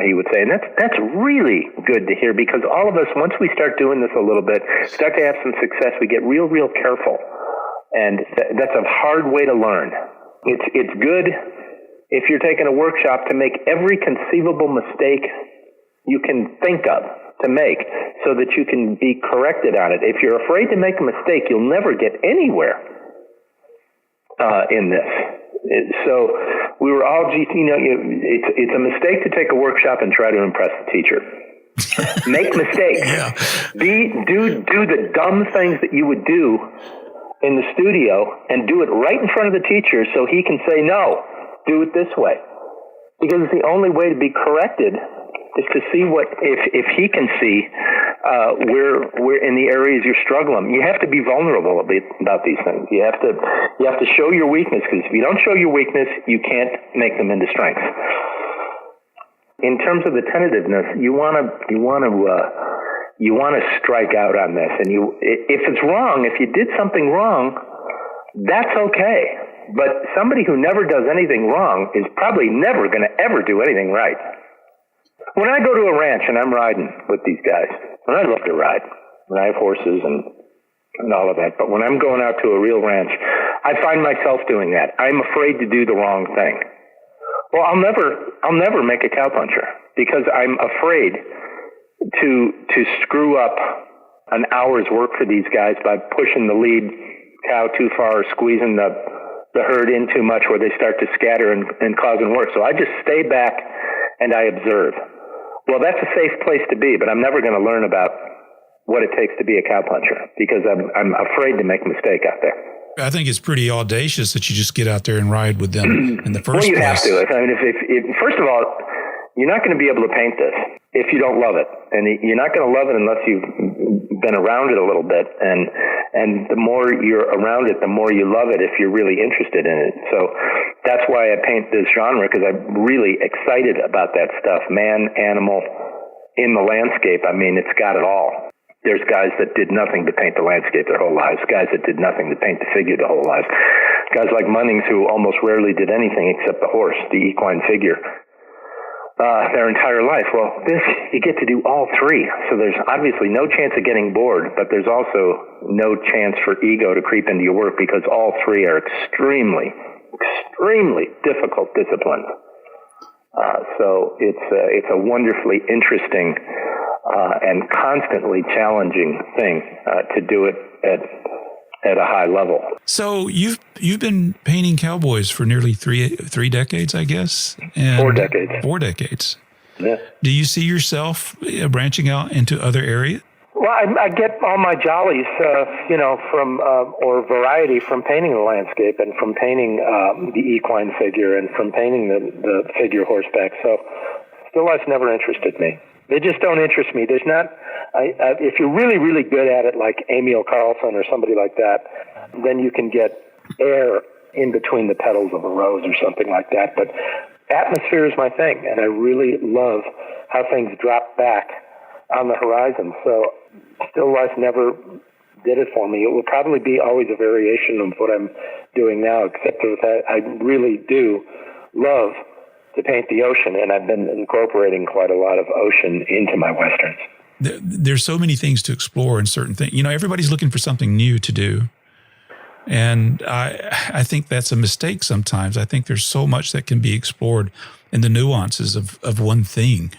he would say. And that's really good to hear, because all of us, once we start doing this a little bit, start to have some success, we get real, real careful. And that's a hard way to learn. It's good if you're taking a workshop to make every conceivable mistake you can think of to make, so that you can be corrected on it. If you're afraid to make a mistake, you'll never get anywhere in this. So we were all, it's a mistake to take a workshop and try to impress the teacher. Make mistakes. Yeah. Do the dumb things that you would do in the studio and do it right in front of the teacher so he can say, no, do it this way. Because it's the only way to be corrected is to see what, if he can see where in the areas you're struggling. You have to be vulnerable about these things. You have to show your weakness, because if you don't show your weakness, you can't make them into strength. In terms of the tentativeness, you want to strike out on this, and if it's wrong, if you did something wrong, that's okay. But somebody who never does anything wrong is probably never going to ever do anything right. When I go to a ranch and I'm riding with these guys, and I love to ride, and I have horses and all of that, but when I'm going out to a real ranch, I find myself doing that. I'm afraid to do the wrong thing. Well, I'll never make a cowpuncher, because I'm afraid to screw up an hour's work for these guys by pushing the lead cow too far or squeezing the herd in too much where they start to scatter and causing work. So I just stay back and I observe. Well, that's a safe place to be, but I'm never going to learn about what it takes to be a cowpuncher, because I'm afraid to make a mistake out there. I think it's pretty audacious that you just get out there and ride with them in the first place. Well, you have to. I mean, if first of all, you're not going to be able to paint this if you don't love it, and you're not going to love it unless you've been around it a little bit. And the more you're around it, the more you love it if you're really interested in it. So that's why I paint this genre, because I'm really excited about that stuff. Man, animal, in the landscape. I mean, it's got it all. There's guys that did nothing to paint the landscape their whole lives, guys that did nothing to paint the figure their whole lives, guys like Munnings who almost rarely did anything except the horse, the equine figure, their entire life. Well, this, you get to do all three. So there's obviously no chance of getting bored, but there's also no chance for ego to creep into your work, because all three are extremely, extremely difficult disciplines. So it's a wonderfully interesting and constantly challenging thing to do it at a high level. So you've been painting cowboys for nearly three decades, I guess? And 4 decades. 4 decades. Yeah. Do you see yourself branching out into other areas? Well, I get all my jollies, from or variety from painting the landscape and from painting the equine figure and from painting the figure horseback. So still life's never interested me. They just don't interest me. There's not, if you're really, really good at it, like Emil Carlson or somebody like that, then you can get air in between the petals of a rose or something like that. But atmosphere is my thing, and I really love how things drop back on the horizon. So still life never did it for me. It will probably be always a variation of what I'm doing now, except that I really do love to paint the ocean, and I've been incorporating quite a lot of ocean into my westerns. There's so many things to explore in certain things. Everybody's looking for something new to do. And I think that's a mistake sometimes. I think there's so much that can be explored in the nuances of one thing.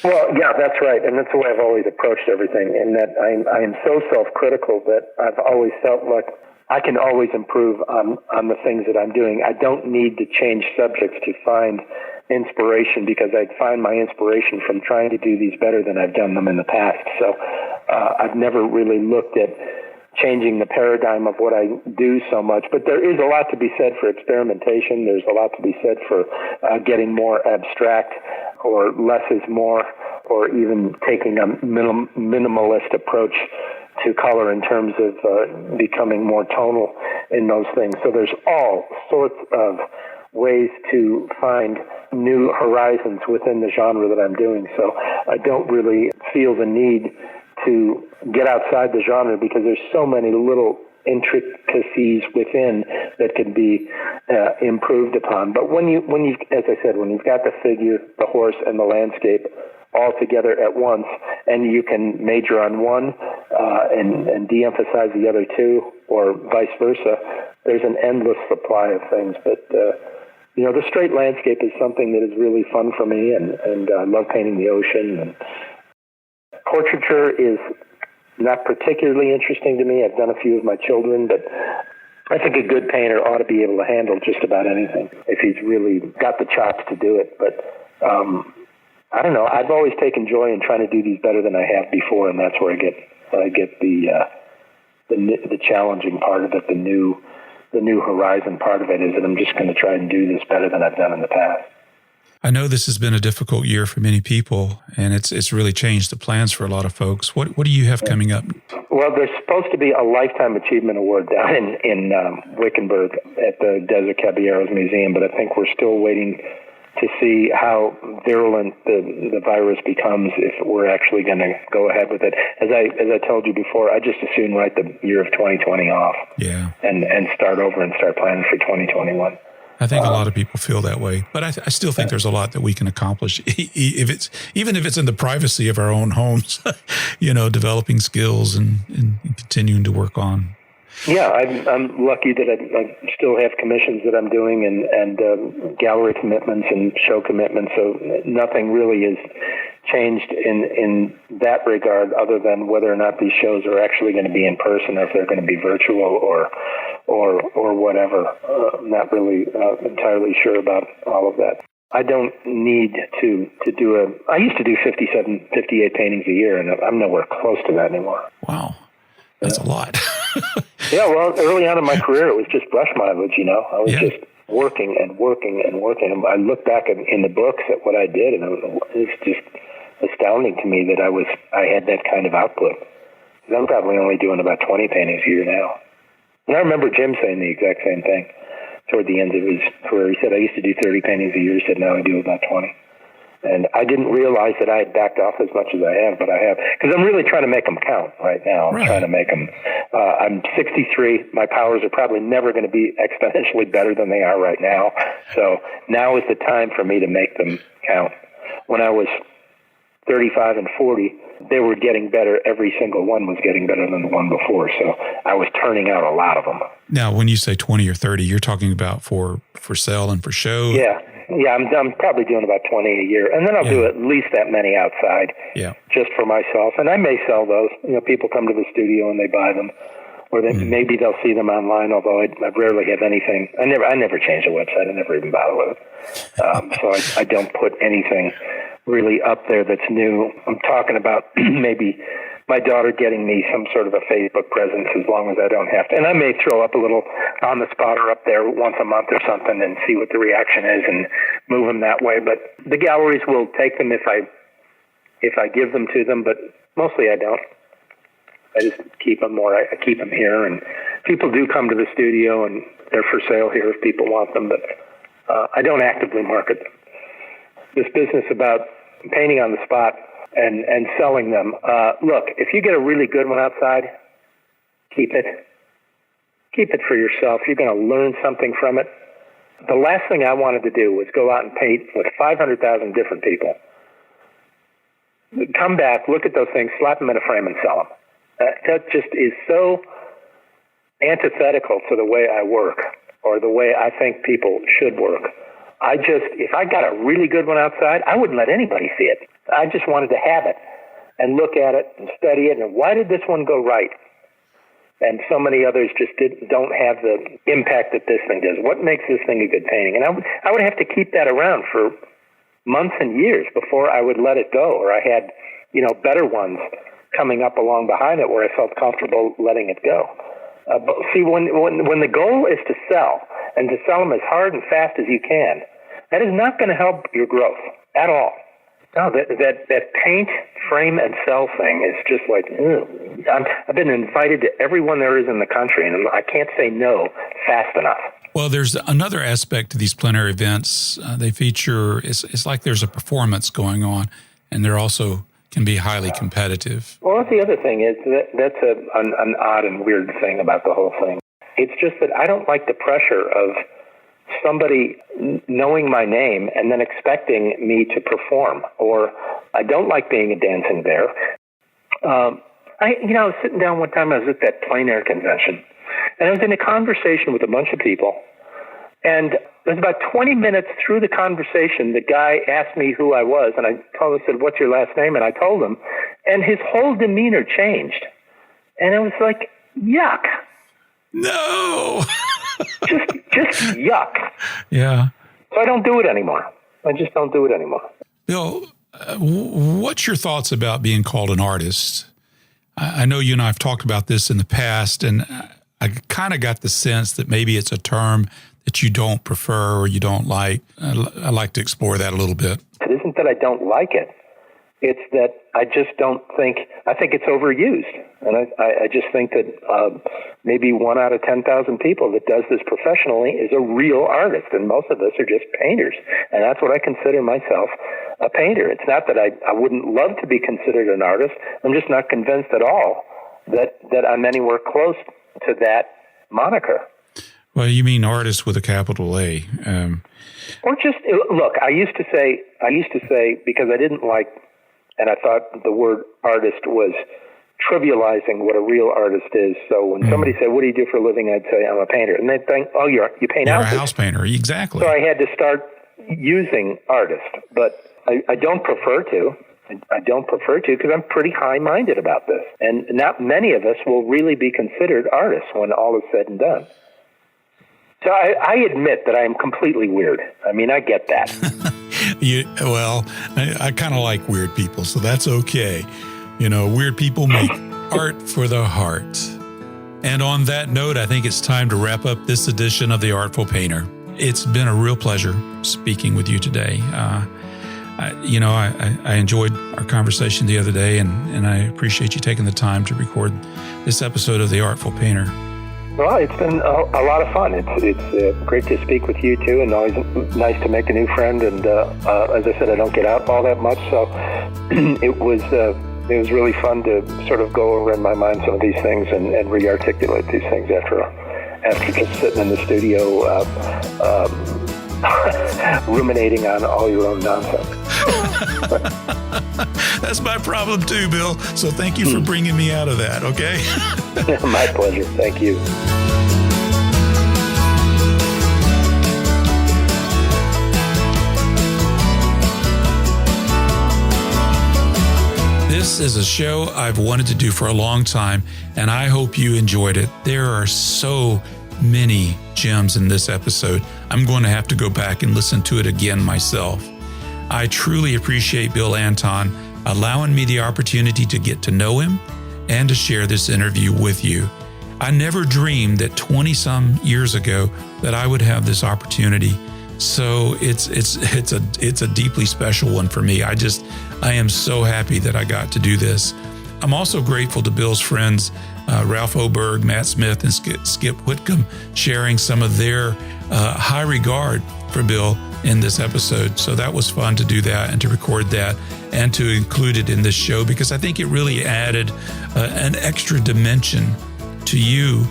Well, yeah, that's right. And that's the way I've always approached everything, in that I am so self-critical that I've always felt like I can always improve on the things that I'm doing. I don't need to change subjects to find inspiration, because I'd find my inspiration from trying to do these better than I've done them in the past. So I've never really looked at changing the paradigm of what I do so much. But there is a lot to be said for experimentation. There's a lot to be said for getting more abstract, or less is more, or even taking a minimalist approach to color in terms of becoming more tonal in those things. So there's all sorts of ways to find new horizons within the genre that I'm doing. So I don't really feel the need to get outside the genre, because there's so many little intricacies within that can be improved upon. But when you've, as I said, when you've got the figure, the horse, and the landscape all together at once, and you can major on one and de-emphasize the other two, or vice versa, there's an endless supply of things. But the straight landscape is something that is really fun for me, and I love painting the ocean. And portraiture is not particularly interesting to me. I've done a few of my children, but I think a good painter ought to be able to handle just about anything if he's really got the chops to do it. But I don't know. I've always taken joy in trying to do these better than I have before, and that's where I get the challenging part of it, the new horizon part of it is that I'm just going to try and do this better than I've done in the past. I know this has been a difficult year for many people, and it's really changed the plans for a lot of folks. What do you have coming up? Well, there's supposed to be a Lifetime Achievement Award down in Wickenburg at the Desert Caballeros Museum, but I think we're still waiting to see how virulent the virus becomes if we're actually going to go ahead with it. As I told you before, I just as soon write the year of 2020 off, and start over and start planning for 2021. I think a lot of people feel that way, but I still think there's a lot that we can accomplish even if it's in the privacy of our own homes, developing skills and continuing to work on. Yeah, I'm lucky that I still have commissions that I'm doing and gallery commitments and show commitments. So nothing really has changed in that regard, other than whether or not these shows are actually going to be in person or if they're going to be virtual or whatever. I'm not really entirely sure about all of that. I don't need to do I used to do 57, 58 paintings a year, and I'm nowhere close to that anymore. Wow. That's a lot. Yeah, well, early on in my career, it was just brush mileage, I was just working and working and working. And I look back in the books at what I did, and it's just astounding to me that I had that kind of output. I'm probably only doing about 20 paintings a year now. And I remember Jim saying the exact same thing toward the end of his career. He said, I used to do 30 paintings a year. He said, now I do about 20. And I didn't realize that I had backed off as much as I have, but I have. Because I'm really trying to make them count right now. I'm trying to make them. I'm 63. My powers are probably never going to be exponentially better than they are right now. So now is the time for me to make them count. When I was 35 and 40, they were getting better. Every single one was getting better than the one before. So I was turning out a lot of them. Now, when you say 20 or 30, you're talking about for sale and for show? Yeah, I'm probably doing about 20 a year. And then I'll do at least that many outside just for myself. And I may sell those. People come to the studio and they buy them. Or maybe they'll see them online, although I rarely have anything. I never change the website. I never even bother with it. So I don't put anything really up there that's new. I'm talking about maybe my daughter getting me some sort of a Facebook presence, as long as I don't have to. And I may throw up a little on the spotter up there once a month or something and see what the reaction is and move them that way. But the galleries will take them if I give them to them, but mostly I don't. I just keep them I keep them here, and people do come to the studio and they're for sale here if people want them, but I don't actively market them. This business about painting on the spot and selling them. Look, if you get a really good one outside, keep it. Keep it for yourself. You're going to learn something from it. The last thing I wanted to do was go out and paint with 500,000 different people. Come back, look at those things, slap them in a frame and sell them. That just is so antithetical to the way I work, or the way I think people should work. If I got a really good one outside, I wouldn't let anybody see it. I just wanted to have it and look at it and study it. And why did this one go right? And so many others just don't have the impact that this thing does. What makes this thing a good painting? And I would have to keep that around for months and years before I would let it go. Or I had, better ones coming up along behind it where I felt comfortable letting it go. But see, when the goal is to sell, and to sell them as hard and fast as you can, that is not going to help your growth at all. No, that paint, frame, and sell thing is just like, I've been invited to everyone there is in the country, and I can't say no fast enough. Well, there's another aspect to these plein air events. They feature, it's like there's a performance going on, and they're also can be highly competitive. Well, the other thing is that's an odd and weird thing about the whole thing. It's just that I don't like the pressure of somebody knowing my name and then expecting me to perform, or I don't like being a dancing bear. I was sitting down one time, I was at that plein air convention, and I was in a conversation with a bunch of people, and it was about 20 minutes through the conversation, the guy asked me who I was, and I said, what's your last name? And I told him, and his whole demeanor changed. And it was like, yuck. No. just yuck. Yeah. So I don't do it anymore. I just don't do it anymore. Bill, what's your thoughts about being called an artist? I know you and I have talked about this in the past, and I kind of got the sense that maybe it's a term that you don't prefer or you don't like. I'd like to explore that a little bit. It isn't that I don't like it. It's that I just don't think, I think it's overused. And I just think that maybe 1 out of 10,000 people that does this professionally is a real artist, and most of us are just painters. And that's what I consider myself, a painter. It's not that I wouldn't love to be considered an artist. I'm just not convinced at all that I'm anywhere close to that moniker. Well, you mean artist with a capital A. Or just, look, I used to say, because I didn't like, and I thought the word artist was trivializing what a real artist is. So when somebody said, "What do you do for a living?" I'd say, "I'm a painter." And they'd think, "Oh, you paint You're houses." a house painter, exactly. So I had to start using artist, but I don't prefer to. I don't prefer to because I'm pretty high-minded about this. And not many of us will really be considered artists when all is said and done. So I admit that I am completely weird. I mean, I get that. I kind of like weird people, so that's okay. You know, weird people make art for the heart. And on that note, I think it's time to wrap up this edition of The Artful Painter. It's been a real pleasure speaking with you today. I enjoyed our conversation the other day, and I appreciate you taking the time to record this episode of The Artful Painter. Well, it's been a lot of fun. It's great to speak with you, too, and always nice to make a new friend. And as I said, I don't get out all that much, so it was really fun to sort of go over in my mind some of these things and re-articulate these things after just sitting in the studio ruminating on all your own nonsense. That's my problem too, Bill. So thank you for bringing me out of that, okay? My pleasure. Thank you. This is a show I've wanted to do for a long time, and I hope you enjoyed it. There are so many gems in this episode. I'm going to have to go back and listen to it again myself. I truly appreciate Bill Anton allowing me the opportunity to get to know him and to share this interview with you. I never dreamed that 20-some years ago that I would have this opportunity. So it's a deeply special one for me. I am so happy that I got to do this. I'm also grateful to Bill's friends, Ralph Oberg, Matt Smith, and Skip Whitcomb, sharing some of their high regard for Bill in this episode. So that was fun to do that and to record that and to include it in this show, because I think it really added an extra dimension to you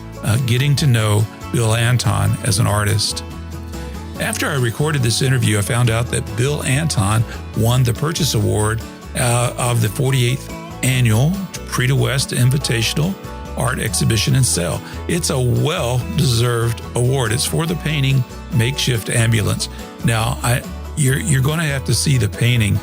getting to know Bill Anton as an artist. After I recorded this interview, I found out that Bill Anton won the Purchase Award of the 48th Annual Preta West Invitational Art Exhibition and Sale. It's a well-deserved award. It's for the painting Makeshift Ambulance. Now, you're going to have to see the painting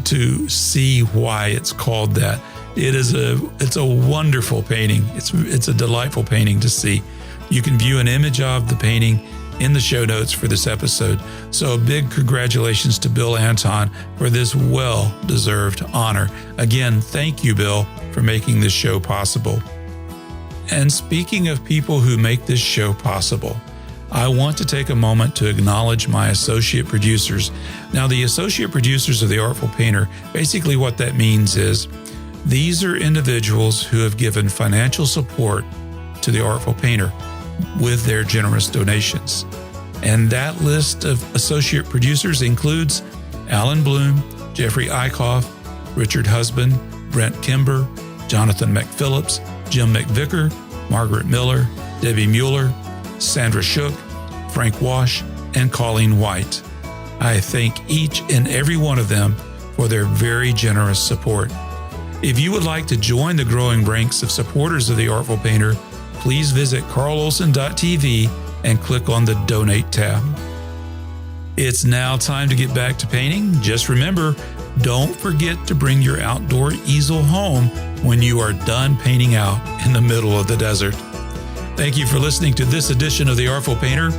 to see why it's called that. It's a wonderful painting. It's a delightful painting to see. You can view an image of the painting in the show notes for this episode. So a big congratulations to Bill Anton for this well-deserved honor. Again, thank you, Bill, for making this show possible. And speaking of people who make this show possible, I want to take a moment to acknowledge my associate producers. Now, the associate producers of The Artful Painter, basically what that means is these are individuals who have given financial support to The Artful Painter with their generous donations. And that list of associate producers includes Alan Bloom, Jeffrey Eichhoff, Richard Husband, Brent Kimber, Jonathan McPhillips, Jim McVicker, Margaret Miller, Debbie Mueller, Sandra Shook, Frank Wash, and Colleen White. I thank each and every one of them for their very generous support. If you would like to join the growing ranks of supporters of The Artful Painter, please visit carlolson.tv and click on the Donate tab. It's now time to get back to painting. Just remember, don't forget to bring your outdoor easel home when you are done painting out in the middle of the desert. Thank you for listening to this edition of The Artful Painter.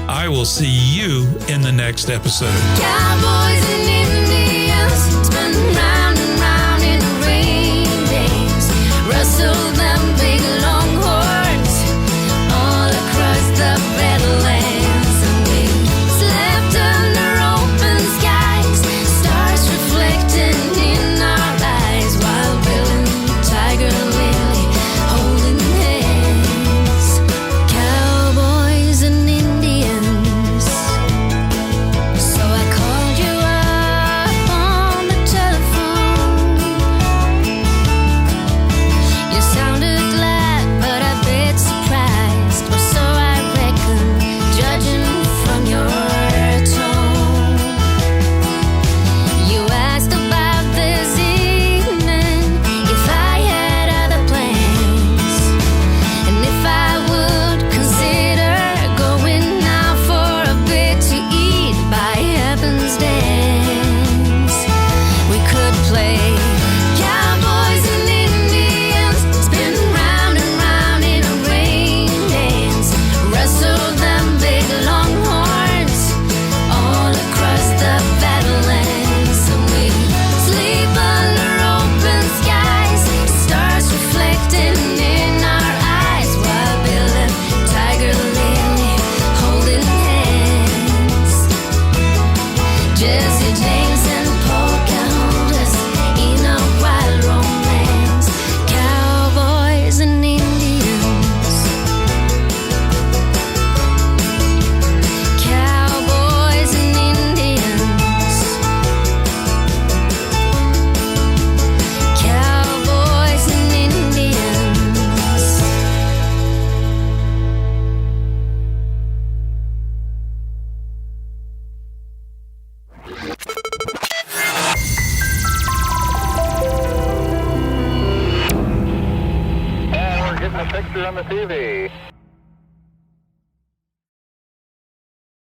I will see you in the next episode. Cowboys and Indians spin round and round in the rain days. Rustle them big longhorns all across the Badlands. And we slept under open skies, stars reflecting in our eyes, while Bill and Tiger Lily holding hands. Cowboys and Indians. So I called you up on the telephone. You sounded glad, but a bit surprised, or so I reckon, judging from your tone. You asked about this evening, if I had other plans, and if I would consider going out for a bit to eat by Heaven's dance. We could play cowboys and Indians, spin round and round in a rain dance. Wrestle them big longhorns all across the Badlands. And we sleep under open skies, stars reflecting in our eyes, while Bill and Tiger Lily holding hands. Jesse James and Pocahontas in a wild romance. Cowboys and Indians. Cowboys and Indians. Cowboys and Indians. And we're getting a picture on the TV.